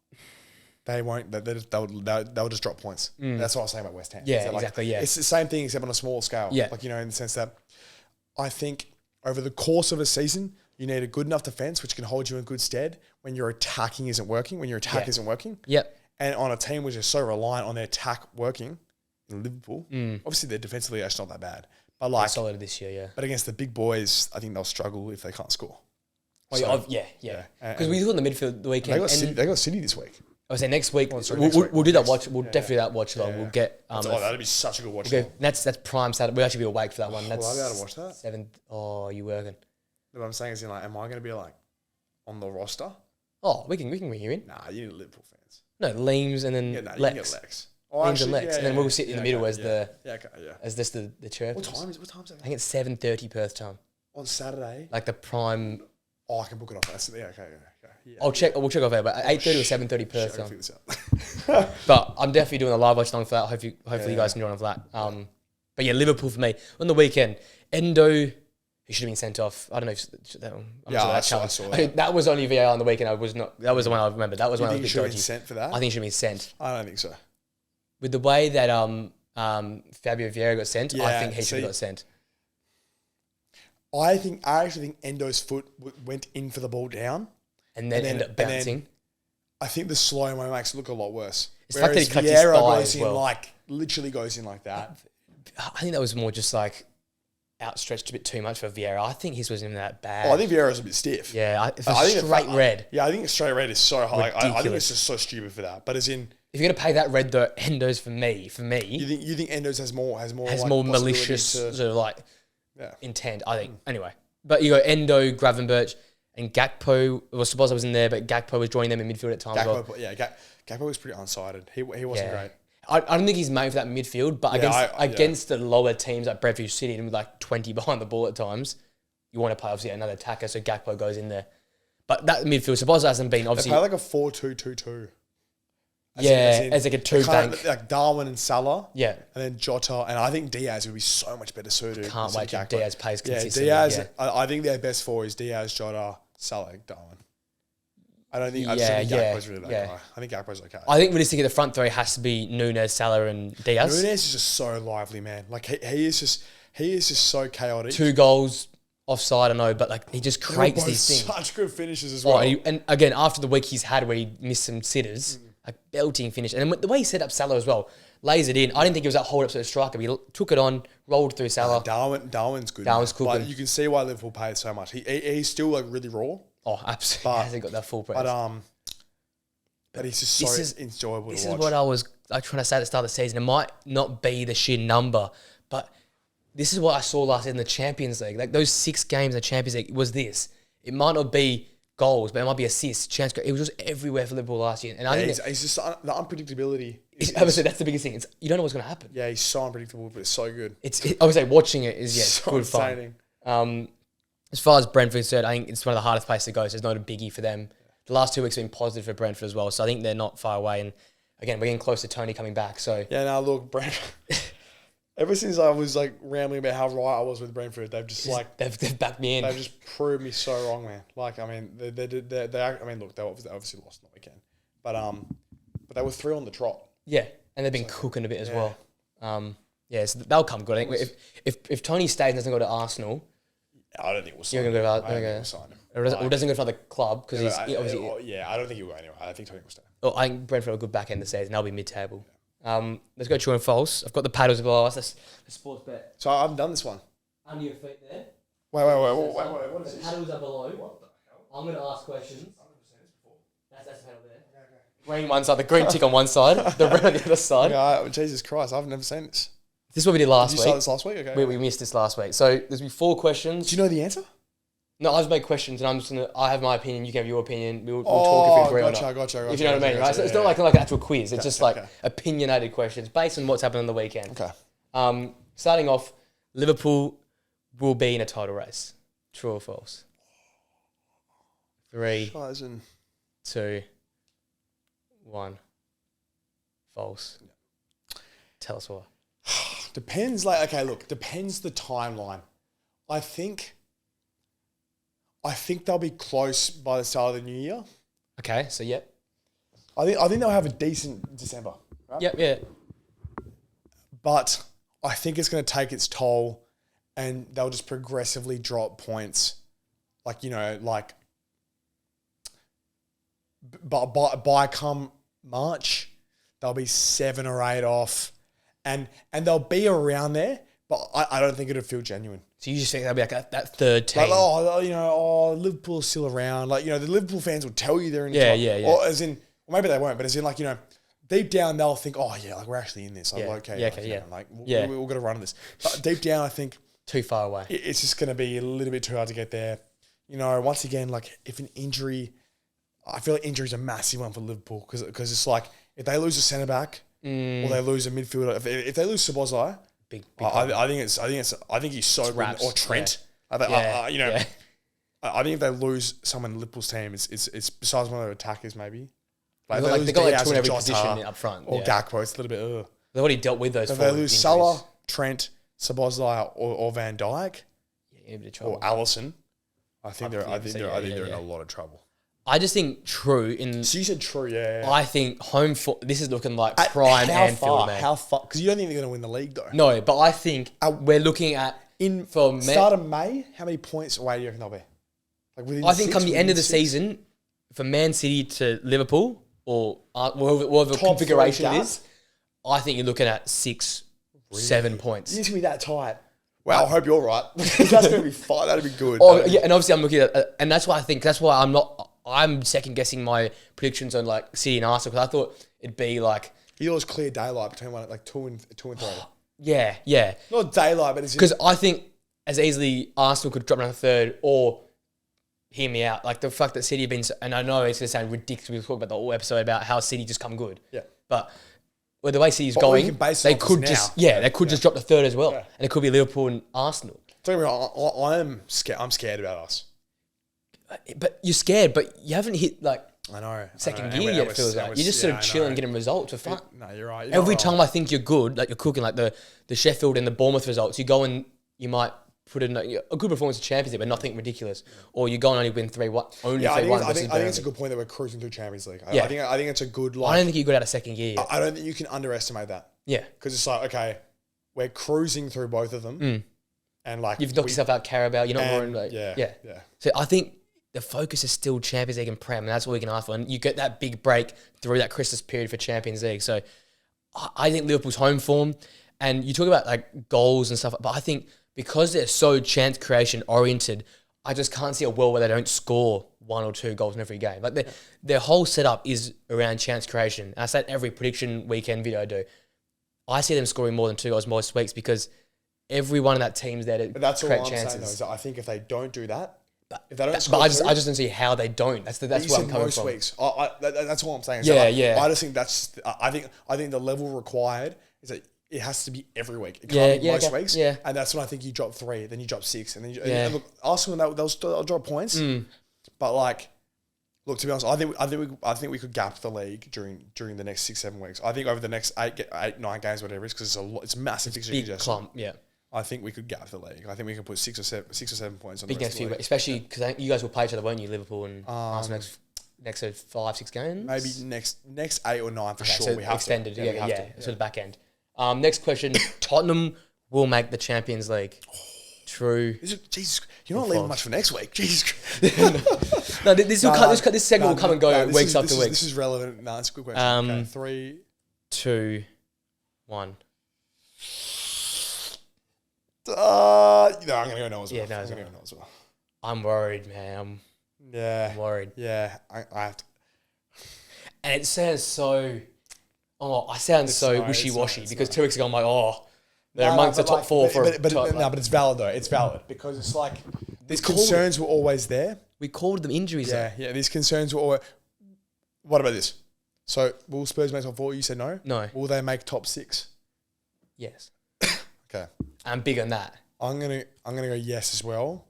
they won't. They'll just drop points. That's what I was saying about West Ham. Yeah, exactly. Yeah, it's the same thing except on a smaller scale. Yeah, in the sense that I think over the course of a season, you need a good enough defence which can hold you in good stead when your attacking isn't working, when your attack isn't working. Yep. And on a team which is so reliant on their attack working, in Liverpool, obviously their defensively it's not that bad. But they're solid this year, yeah. But against the big boys, I think they'll struggle if they can't score. Oh, So, yeah. yeah. Because we look on the midfield the weekend. They got City this week. I was saying next week, sorry, we'll, next week. we'll do that Next- watch. We'll definitely do that watch along. yeah. We'll get. That'd be such a good watch. That's prime Saturday. We'll actually be awake for that one. That's Will I be able to watch that? 7th. Oh, you working? What I'm saying is, am I going to be like on the roster? Oh, we can bring you in. Nah, you need Liverpool fans. No, Leams and then Yeah, nah, you can Lex. get Lex. Leams and Lex, and then we'll sit in the middle okay, as the yeah. as this the chirp. What time is that? I think it's 7:30 Perth time. On Saturday. Like the prime. Oh, I can book it off. That's okay. Yeah. I'll check. We'll check off there, but 8:30 or 7:30 Shit, Perth I can time. figure this out. But I'm definitely doing a live watch along for that. Hopefully you guys can join on for that. But yeah, Liverpool for me on the weekend. Endo, he should have been sent off. I don't know if that one. I saw that. That was only VAR on the weekend. I was not. That was the one I remember. That was You one I think was he a should bit have been dodgy. sent for that? I think he should have been sent. I don't think so. With the way that Fabio Vieira got sent, I Yeah, think he should have got sent. I actually think Endo's foot went in for the ball down. And then ended up bouncing. I think the slow-mo makes it look a lot worse. It's the fact that he cut his Vieira thigh goes as well. in like, literally goes in like that. I think that was more just like outstretched a bit too much for Vieira. I think his wasn't even that bad. Oh, I think Vieira's a bit stiff. Yeah, if I it's think straight red. Yeah, I think straight red is so high. I think Ridiculous. it's just so stupid for that. But as in, If you're gonna pay that red though, Endo's for me. you think Endo's has more has like, more possibility malicious to- sort of like Yeah. intent, I think. Anyway, but you go Endo, Gravenberch, and Gakpo. Well, suppose I was in there, but Gakpo was joining them in midfield at times. as well. Gakpo was pretty unsighted. He wasn't great. I don't think he's made for that midfield, but against the lower teams like Brentford City and with like 20 behind the ball at times, you want to play obviously another attacker, so Gakpo goes in there. But that midfield, suppose hasn't been They obviously. play like a 4-2-2-2. As like a two bank. Like Darwin and Salah. Yeah. And then Jota. And I think Diaz would be so much better suited. Can't instead wait of till Gakpo. Diaz plays Yeah, consistently. Diaz. Yeah. I think their best four is Diaz, Jota, Salah, Darwin. I don't think. I just Yeah, think yeah, Gakpo's really that yeah. guy. I think Gakpo's okay. I think realistically the front three has to be Nunes, Salah, and Diaz. Nunes is just so lively, man. Like he is just so chaotic. 2 goals offside, I know, but like he just They're creates both these things. Such good finishes as Oh, well. and again, after the week he's had where he missed some sitters, like belting finish. And then the way he set up Salah as well, lays it in. I didn't think he was that hold up to the striker, but he took it on, rolled through Salah. Darwin's good. Darwin's man. cooking. But you can see why Liverpool paid so much. He's still like really raw. Oh, absolutely. He hasn't got that full press. But he's just so enjoyable This to is watch. what I was trying to say at the start of the season. It might not be the sheer number, but this is what I saw last year in the Champions League. Like those 6 games in the Champions League was this. It might not be goals, but it might be assists, chance. It was just everywhere for Liverpool last year. And I think he's just the unpredictability. obviously that's the biggest thing. You don't know what's going to happen. Yeah, he's so unpredictable, but it's so good. I would say watching it is So good entertaining. fun. As far as Brentford said, I think it's one of the hardest places to go. So it's not a biggie for them. The last 2 weeks have been positive for Brentford as well. So I think they're not far away. And again, we're getting close to Tony coming back. So Yeah, now look, Brentford. Ever since I was like rambling about how right I was with Brentford, they've just like they've backed me in. they've just proved me so wrong, man. Like, I mean, I mean, look, they obviously lost on the weekend, but they were 3 on the trot. Yeah, and they've been cooking a bit as well. So they'll come good. I think if Tony stays and doesn't go to Arsenal, I don't think we'll sign you're him. going to I go don't think to we'll sign him. or doesn't go to another club because he's obviously. I don't think he'll go anywhere. I think Tony will stay. I think Brentford are a good back end of the season. They'll be mid-table. Let's go true and false. I've got the paddles below us. That's the sports bet. So I haven't done this one. Under your feet there. Wait, what is The this? paddles are below. What the hell? I'm going to ask questions. That's the paddle there. Green one side, the green tick on one side, the red on the other side. Yeah, Jesus Christ, I've never seen this. This is what we did last Did you week. start this last week? Okay. We missed this last week. So there's been 4 questions. Do you know the answer? No, I just make questions and I'm just gonna. I have my opinion. You can have your opinion. We'll talk if we agree or not. Gotcha. If you know what I mean, right? So it's not like an actual quiz. It's just like opinionated questions based on what's happened on the weekend. Okay. Starting off, Liverpool will be in a title race. True or false? 3, 2, 1. False. Tell us why. Depends. Like, okay, look. Depends the timeline. I think they'll be close by the start of the new year. Okay, so yep. I think they'll have a decent December. Right? Yep, yeah. But I think it's going to take its toll, and they'll just progressively drop points. Like, by come March, they'll be 7 or 8 off, and they'll be around there. But I don't think it'll feel genuine. So you just think they'll be like that third team? Like, Liverpool's still around. Like, the Liverpool fans will tell you they're in. Yeah. Or as in, or maybe they won't, but as in, like, deep down they'll think, oh yeah, like we're actually in this. Like, we'll get a run of this. But deep down, I think too far away. It's just going to be a little bit too hard to get there. Once again, like if an injury, I feel like injuries are a massive one for Liverpool because it's like if they lose a centre back or they lose a midfielder, if they lose Szoboszlai, big I think he's so good. Or Trent. Yeah. I think if they lose someone in Liverpool's team, it's besides one of their attackers maybe. Like they got like two in every position up front. Or Gakpo, it's a little bit. They've already dealt with those. If they lose Salah, Trent, Szoboszlai, or Van Dijk, or Alisson, I think they're in a lot of trouble. I just think True So you said True, yeah. I think home for this is looking like prime Anfield, man. How far? Because you don't think they're going to win the league though. No, but I think we're looking at start of May. How many points away do you reckon they'll be? Like within I think come the end of the season, for Man City to Liverpool or whatever configuration it is, I think you're looking at 6-7 points. It's going to be that tight. Wow, I hope you're right. That's going to be fun. That'd be good. Oh yeah, and obviously I'm looking at, and that's why I'm second guessing my predictions on like City and Arsenal because I thought it'd be like you know, it's clear daylight between like two and three. Yeah. Not daylight, but it's because I think as easily Arsenal could drop down a third or hear me out. Like the fact that City have been, and I know it's going to sound ridiculous. We talked about the whole episode about how City just come good. Yeah, but with the way City's going, they could just just drop the third as well, and it could be Liverpool and Arsenal. I'm scared about us. But you're scared, but you haven't hit like second gear yet. It feels like you're just sort of chilling, getting results for fun. No, you're right. Every time I think you're good, like you're cooking, like the Sheffield and the Bournemouth results, you go and you might put in a good performance in Champions League, but nothing ridiculous. Or you go and only win 3-1. I think it's a good point that we're cruising through Champions League. I think it's a good. I don't think you got out of second gear yet. I don't think you can underestimate that. Yeah, because it's like we're cruising through both of them, and like you've knocked yourself out Carabao. You're not more in like yeah. So I think the focus is still Champions League and Prem, and that's all we can ask for. And you get that big break through that Christmas period for Champions League. So I think Liverpool's home form, and you talk about like goals and stuff, but I think because they're so chance creation oriented, I just can't see a world where they don't score 1 or 2 goals in every game. Like their whole setup is around chance creation. And I say every prediction weekend video I do. I see them scoring more than 2 goals most weeks because every one of that team's there to create chances. Saying, though, is that I think if they don't do that, I just don't see how they don't. That's where I'm coming from. Weeks. That's all I'm saying. I just think I think the level required is that it has to be every week. It can't be most weeks. Yeah. And that's when I think you drop 3, then you drop 6, and then and look, Arsenal they'll drop points. But like, look, to be honest, I think we could gap the league during the next 6-7 weeks. I think over the next 8-9 games, whatever it is, because it's massive fixture congestion. Clump, yeah. I think we could gap the league. I think we can put 6 or 7 points on big the rest of the league. Especially because you guys will play each other, won't you? Liverpool and Arsenal next 5-6 games. Maybe next 8 or 9 for sure. So we have extended, so the back end. Next question: Tottenham will make the Champions League. True. Jesus, you're not leaving much for next week. Jesus. No, this segment will come and go weeks after weeks. This is relevant. No, it's a good question. Okay, 3, 2, 1. No, I'm gonna go no as well. Yeah, no as well. I'm worried, man. I'm worried. Yeah, I have to. And it sounds so. I sound so wishy-washy because 2 weeks ago I'm like, they're amongst the top 4 for. But it's valid though. It's valid because it's like these concerns were always there. We called them injuries. Yeah. These concerns were always. What about this? So will Spurs make top 4? You said no. No. Will they make top 6? Yes. Okay. I'm big on that. I'm gonna go yes as well.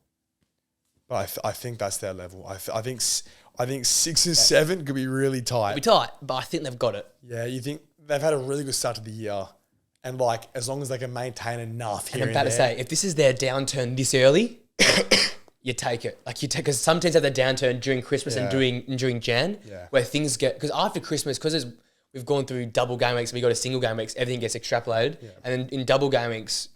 But I think that's their level. I think 6 and 7 could be really tight. It'll be tight, but I think they've got it. Yeah, you think they've had a really good start to the year, and like as long as they can maintain enough here and I'm about to say, if this is their downturn this early, you take it. Like because some teams have their downturn during Christmas and during Jan, where things get because after Christmas we've gone through double game weeks, we got a single game weeks, everything gets extrapolated, and then in double game weeks.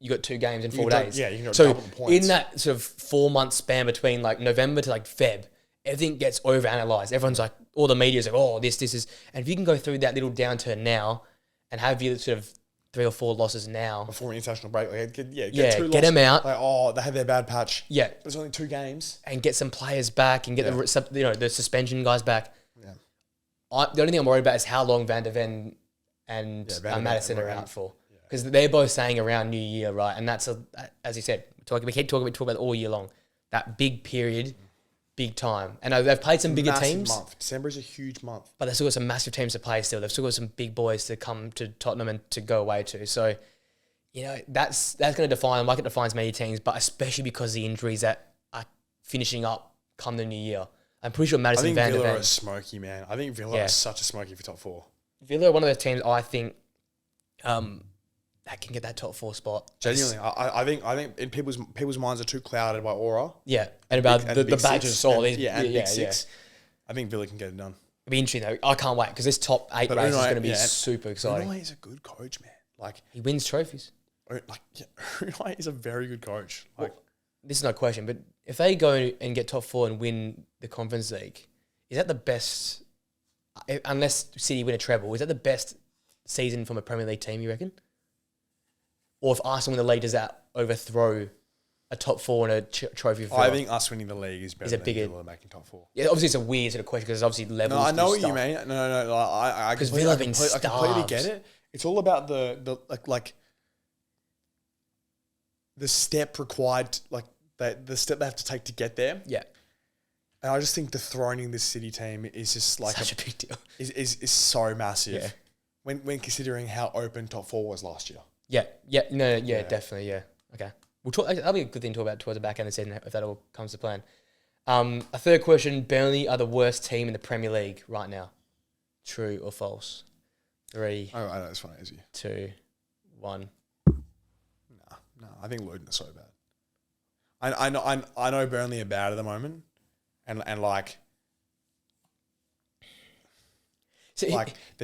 You got 2 games in 4 days. You can double the points. In that sort of 4-month span between like November to like Feb, everything gets overanalyzed. Everyone's like, all the media's like, this is. And if you can go through that little downturn now and have your sort of 3 or 4 losses now. Before international break. Like, get Yeah, 2 get losses. them out. Like, they had their bad patch. Yeah. But it's only 2 games. And get some players back and get the suspension guys back. Yeah. The only thing I'm worried about is how long Van der Ven and Madison are out for. Because they're both saying around New Year, right? And that's, as you said, we keep talking about it all year long. That big period, big time. And they've played some bigger teams. Month. December is a huge month. But they've still got some massive teams to play still. They've still got some big boys to come to Tottenham and to go away to. So, that's going to define, like it defines many teams, but especially because the injuries that are finishing up come the new year. I'm pretty sure Madison Van der Ven. Villa are smoky, man. I think Villa are such a smoky for top 4. Villa are one of those teams I think that can get that top 4 spot. Genuinely, I think in people's minds are too clouded by aura. Yeah, and about the badges saw these. Big 6. I think Villa can get it done. It'll be interesting though. I can't wait because this top 8 race is going to be super exciting. Unai is a good coach, man. Like he wins trophies. Unai is a very good coach. Like this is no question, but if they go and get top 4 and win the Conference League, is that the best? Unless City win a treble, is that the best season from a Premier League team? You reckon? Or if Arsenal win the league, does that overthrow a top 4 and a trophy? I think us winning the league is better than Villa making top 4. Yeah, obviously it's a weird sort of question because obviously levels. No, I know what you mean. No. I completely get it. It's all about the the step required, the step they have to take to get there. Yeah. And I just think dethroning this City team is just like such a big deal. Is so massive. Yeah. When considering how open top 4 was last year. Yeah, definitely, yeah. Okay. We'll talk. That'll be a good thing to talk about towards the back end of the season if that all comes to plan. A third question: Burnley are the worst team in the Premier League right now. True or false? 3. Oh, I know it's easy. 2, 1. No. I think Luton are so bad. I know Burnley are bad at the moment, and they're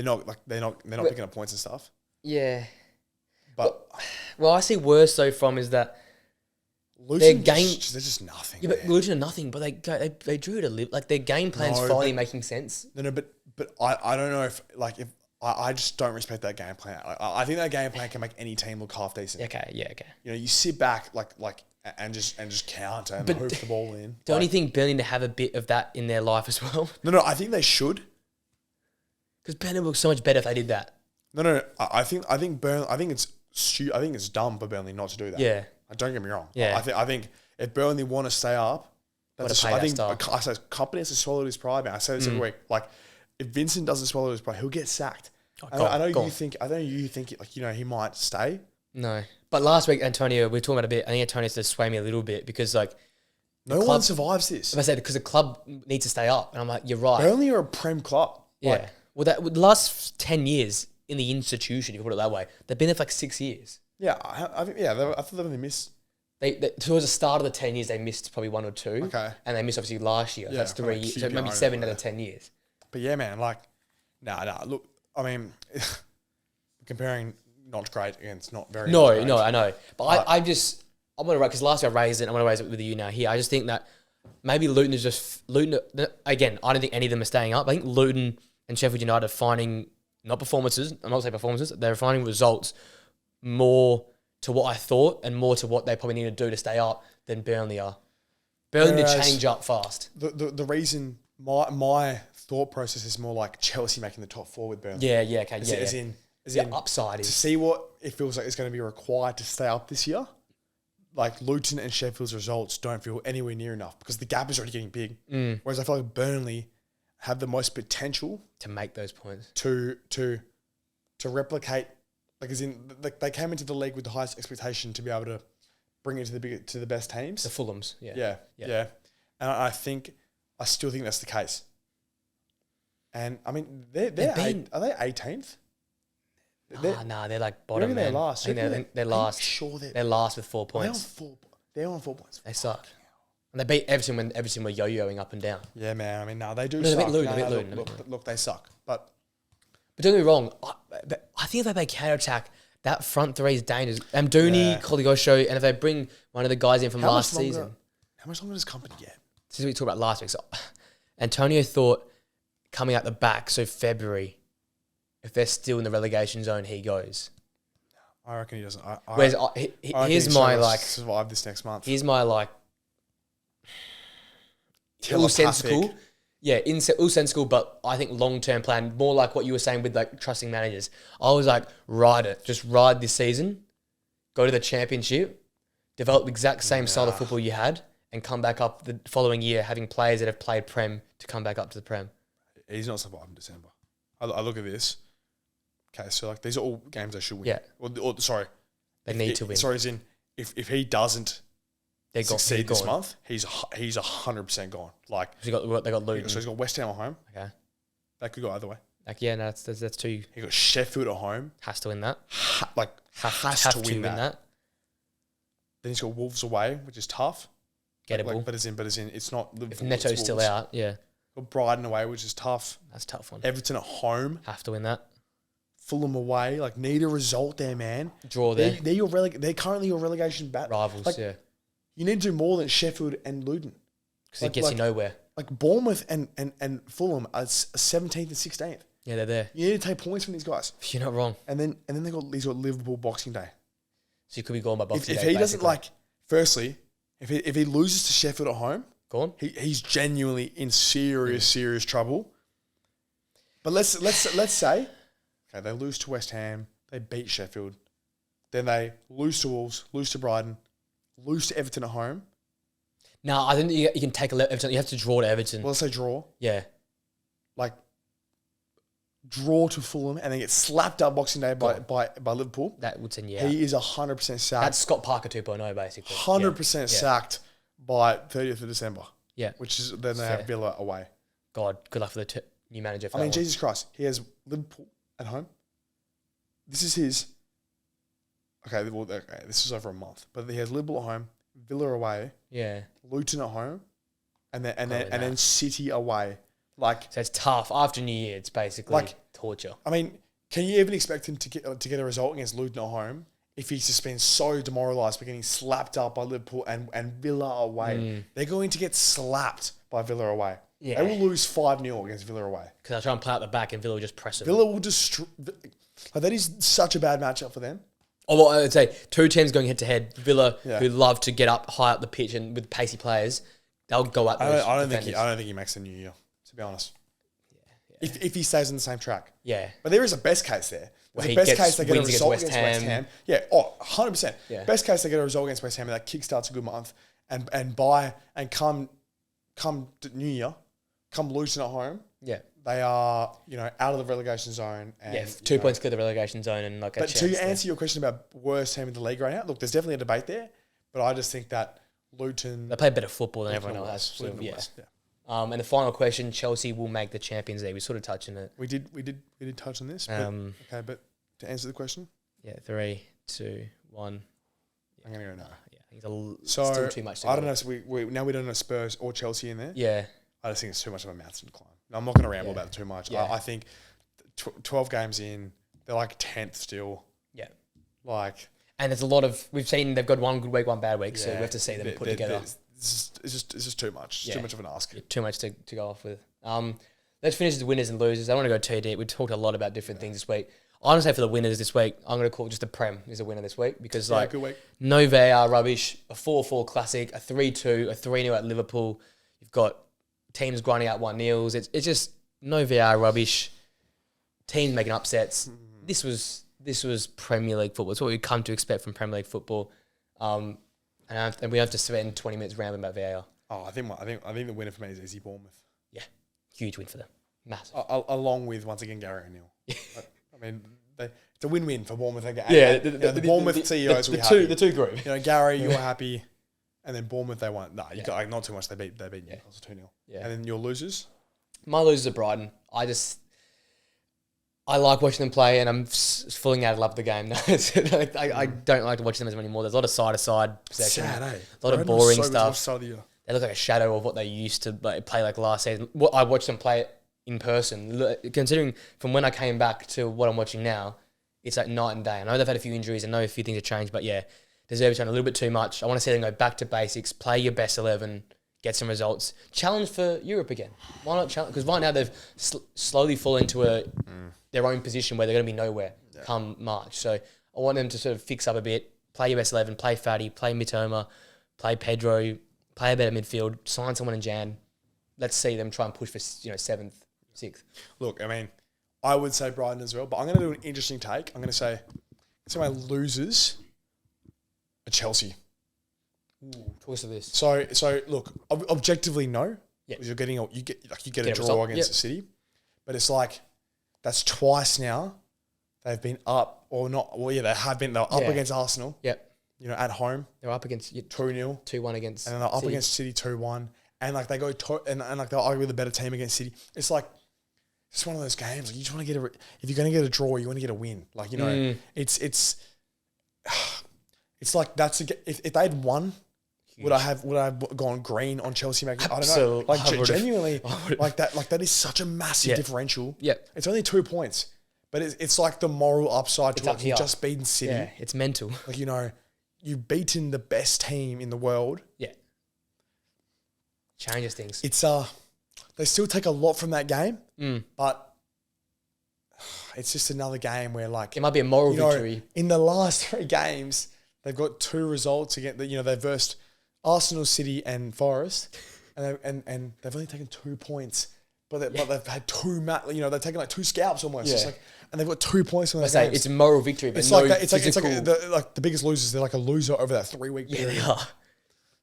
not picking up points and stuff. Yeah. But well, I see worse though from is that Luton they're just nothing. Yeah, but Luton are nothing. But they drew to live. Like their game plan's finally making sense. No, but I don't know if I just don't respect that game plan. I think that game plan can make any team look half decent. Okay, yeah, okay. You sit back and just count and hoop the ball in. Don't you think Burnley to have a bit of that in their life as well? No, I think they should. Because Burnley looks so much better if they did that. No. I think it's dumb for Burnley not to do that. Yeah. Don't get me wrong. Yeah. I think if Burnley want to stay up, I think company has to swallow his pride, man. I say this every week. Like, if Vincent doesn't swallow his pride, he'll get sacked. I know you think he might stay. No. But last week, Antonio, we were talking about a bit. I think Antonio's to sway me a little bit because no one survives this. I said because the club needs to stay up, and I'm like, you're right. Burnley are a prem club. Yeah. Well, the last 10 years in the institution, if you put it that way, they've been there for 6 years. Yeah, I think. Yeah, I thought they only missed. They towards the start of the 10 years, they missed probably 1 or 2. Okay. And they missed obviously last year. Yeah, that's 3 years. So maybe 7 out of 10 years. But yeah, man, nah. Look, I mean, comparing not great against not very. No, I know. But I'm going to raise, because last year I raised it, I'm going to raise it with you now here. I just think that maybe Luton, again, I don't think any of them are staying up. I think Luton and Sheffield United are finding, not performances, I'm not saying performances, they're finding results more to what I thought and more to what they probably need to do to stay up than Burnley are. Burnley to change up fast. The reason my thought process is more like Chelsea making the top 4 with Burnley. Yeah, okay. As in upside to see what it feels like it's going to be required to stay up this year. Like Luton and Sheffield's results don't feel anywhere near enough because the gap is already getting big. Whereas I feel like Burnley have the most potential to make those points to replicate. They came into the league with the highest expectation to be able to bring it to the best teams. The Fulhams, yeah. And I still think that's the case. And I mean, are they 18th? They're like bottom. They're last. They're last. Sure, they're last with 4 points. They're on 4 points. They suck. And they beat Everton when Everton were yo-yoing up and down. Yeah, man. I mean, no, they do suck. They're a bit Luton. Look, they suck. But don't get me wrong. I think if they counter-attack, that front 3 is dangerous. Amdouni, Koligosho, and if they bring one of the guys in from last season. How much longer does Company get? This is what we talked about last week. So Antonio thought coming out the back, so February, if they're still in the relegation zone, he goes. I reckon he doesn't. Whereas I reckon here's he's my trying to like survive this next month. here's my like all Telepathic. sensible. Yeah, all sensible, but I think long-term plan, more like what you were saying with like trusting managers. I was like, ride it. Just ride this season, go to the championship, develop the exact same style of football you had, and come back up the following year having players that have played Prem to come back up to the Prem. He's not surviving December. I look at this. Okay, so like these are all games they should win. Yeah. Or sorry. They need to win. Sorry, as in, if he doesn't succeed this month, he's 100% gone. Like they got Luton. So he's got West Ham at home. Okay. That could go either way. Like yeah, no, that's two. He got Sheffield at home. Has to win that. Has to win that. Then he's got Wolves away, which is tough. Gettable. But as in, it's not. If Neto's still out, yeah. Got Brighton away, which is tough. That's a tough one. Everton at home. Have to win that. Fulham away. Like need a result there, man. Draw there. They're currently your relegation rivals. Like, yeah. You need to do more than Sheffield and Luton. Because it gets you nowhere. Like Bournemouth and Fulham are 17th and 16th. Yeah, they're there. You need to take points from these guys. You're not wrong. And then he's got Liverpool Boxing Day. So you could be going by Boxing Day. If he doesn't firstly, if he loses to Sheffield at home, go on. He's genuinely in serious trouble. But let's say, okay, they lose to West Ham, they beat Sheffield, then they lose to Wolves, lose to Brighton, lose to Everton at home. No, I think you can take Everton. You have to draw to Everton. Well, let's say draw. Yeah. Like, draw to Fulham and then get slapped up Boxing Day by Liverpool. That would send He is 100% sacked. That's Scott Parker 2.0, basically. 100% sacked by 30th of December. Yeah. Which is then they have Villa away. God, good luck for the new manager. For Jesus Christ. He has Liverpool at home. This is his... Okay, this is over a month. But he has Liverpool at home, Villa away, Luton at home, and then City away. Like, so it's tough. After New Year, it's basically like torture. I mean, can you even expect him to get a result against Luton at home if he's just been so demoralised by getting slapped up by Liverpool and Villa away? They're going to get slapped by Villa away. Yeah. They will lose 5-0 against Villa away. Because they'll try and play out the back and Villa will just press them. Villa will destroy... Like, that is such a bad matchup for them. Oh, well, I'd say two teams going head-to-head. Villa, who love to get up high up the pitch and with pacey players, they'll go at those I don't think he makes the New Year, to be honest. Yeah. If he stays on the same track. Yeah. But there is a best case there. There's a best case they get a result against West Ham. Yeah, 100%. Yeah. Best case they get a result against West Ham and that kickstarts a good month. And come New Year, come Luton at home. Yeah. They are, out of the relegation zone. And, 2 points clear the relegation zone and like a chance. But to answer your question about worst team in the league right now, look, there's definitely a debate there, but I just think that Luton... They play better football than everyone else has. So, and the final question, Chelsea will make the Champions League. We sort of touched on it. We did touch on this, but but to answer the question? Yeah, 3, 2, 1. I'm going to go now. Yeah, I think it's still too much to go. I don't know, so we don't know Spurs or Chelsea in there. Yeah. I just think it's too much of a mountain to climb. No, I'm not going to ramble about it too much. Yeah. I think 12 games in, they're like 10th still. Yeah. Like... And there's a lot of... We've seen they've got one good week, one bad week, so we have to see them put together. It's just too much. It's too much of an ask. Yeah, too much to go off with. Let's finish the winners and losers. I don't want to go too deep. We've talked a lot about different things this week. I'm going to say for the winners this week, I'm going to call just the Prem is a winner this week because good week. No VAR rubbish, a 4-4 classic, a 3-2, a 3-0 at Liverpool. You've got teams grinding out 1-0s. It's just no VAR rubbish. Teams making upsets. This was Premier League football. It's what we've come to expect from Premier League football. And we have to spend 20 minutes rambling about VAR. Oh, I think the winner for me is easy Bournemouth. Yeah, huge win for them. Massive. Along with once again Gary O'Neill. I mean, it's a win-win for Bournemouth. The Bournemouth CEOs will be happy. The two group. Gary, you were happy, and then Bournemouth they won. You got not too much. They beat Newcastle 2-0. Yeah. And then your losers. My losers are Brighton. I like watching them play, and I'm falling out of love with the game. I don't like watching them as anymore. There's a lot of side-to-side possession. Sad, a lot of boring stuff. They look like a shadow of what they used to play like last season. I watched them play it in person. Considering from when I came back to what I'm watching now, it's like night and day. I know they've had a few injuries. I know a few things have changed, but deserve to a little bit too much. I want to see them go back to basics, play your best 11, get some results, challenge for Europe again. Why not challenge? Because right now they've slowly fallen into their own position where they're going to be nowhere come March. So I I want them to sort of fix up a bit, play your best 11, play Fatty, play Mitoma, play Pedro, play a better midfield, sign someone in Jan. Let's see them try and push for 7th, 6th. Look, I mean, I would say Brighton as well, but I'm going to do an interesting take. I'm going to say my losers are Chelsea. Ooh, talk us to this. So look, objectively no, Yeah. because you get a draw result. against the City, but it's like that's twice now they've been up or not. Well, yeah, they have been. They're up Yeah. against Arsenal. Yep. You know, at home They're up against 2-0, 2-1 against and then they're up City. against City 2-1, and like they go and like they'll argue with a better team against City. It's like it's one of those games. Like you just want to get if you're going to get a draw, you want to get a win. Like it's like that's if they'd won. Would I have gone green on Chelsea making? I don't know. Like genuinely, like that is such a massive differential. Yeah. It's only 2 points, but it's like the moral upside to up like here. you've just beaten City. Yeah, it's mental. Like you've beaten the best team in the world. Yeah. Changes things. It's they still take a lot from that game, but it's just another game where like It might be a moral victory. In the last 3 games, they've got 2 results against they've versed Arsenal, City, and Forest, and they've only taken 2 points, but they've had 2 they've taken like 2 scalps almost. Yeah. It's like, and they've got 2 points on I those say games. it's a moral victory, but It's no like that. It's physical. like the biggest losers. They're like a loser over that 3-week Yeah, period. they are.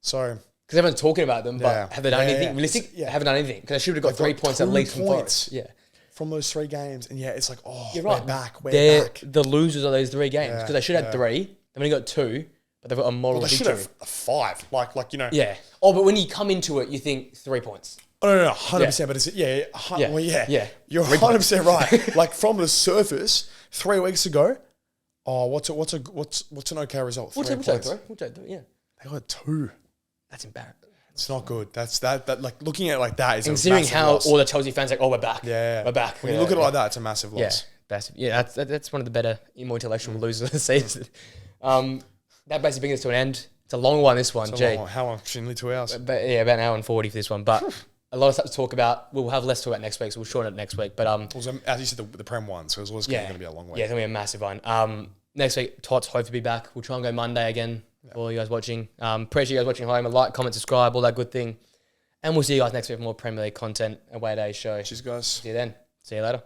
So Because everyone's talking about them, but Yeah. have they done Yeah, anything? yeah. Realistic? Yeah. They haven't done anything. Because they should have got They've 3 got points at 2 least from points. Forest. Yeah. from those 3 games, and it's like, You're we're right. back. We're They're back. the losers of those 3 games. Yeah, Because they should have yeah. 3. They've only got 2, but they've got a moral They should victory. have 5. Like Yeah. Oh, but when you come into it, you think 3 points. Oh, no, 100%. But it's well, yeah. Yeah. You're 100% right. Like from the surface, 3 weeks ago. Oh, what's an okay result? We'll 3 take points. 3. We'll take 3, yeah. They got 2. That's embarrassing. It's not good. That's that like looking at it like that is Considering a massive how loss. all the Chelsea fans are like, oh, we're back. Yeah, We're back. When you look at it like that, it's a massive Yeah, loss. that's one of the better, more intellectual losers of the season. That basically brings us to an end. It's a long one, this one. It's a Gee. long one. How long? Nearly 2 hours. But yeah, about an hour and 40 for this one. But a lot of stuff to talk about. We'll have less to talk about next week, so we'll shorten it next week. But It was, as you said, the Prem one, so it was going to be a long week. Yeah, it's going to be a massive one. Next week, Tots hope to be back. We'll try and go Monday again for all you guys watching. Appreciate you guys watching at home. A like, comment, subscribe, all that good thing. And we'll see you guys next week for more Premier League content, Away Day show. Cheers, guys. See you then. See you later.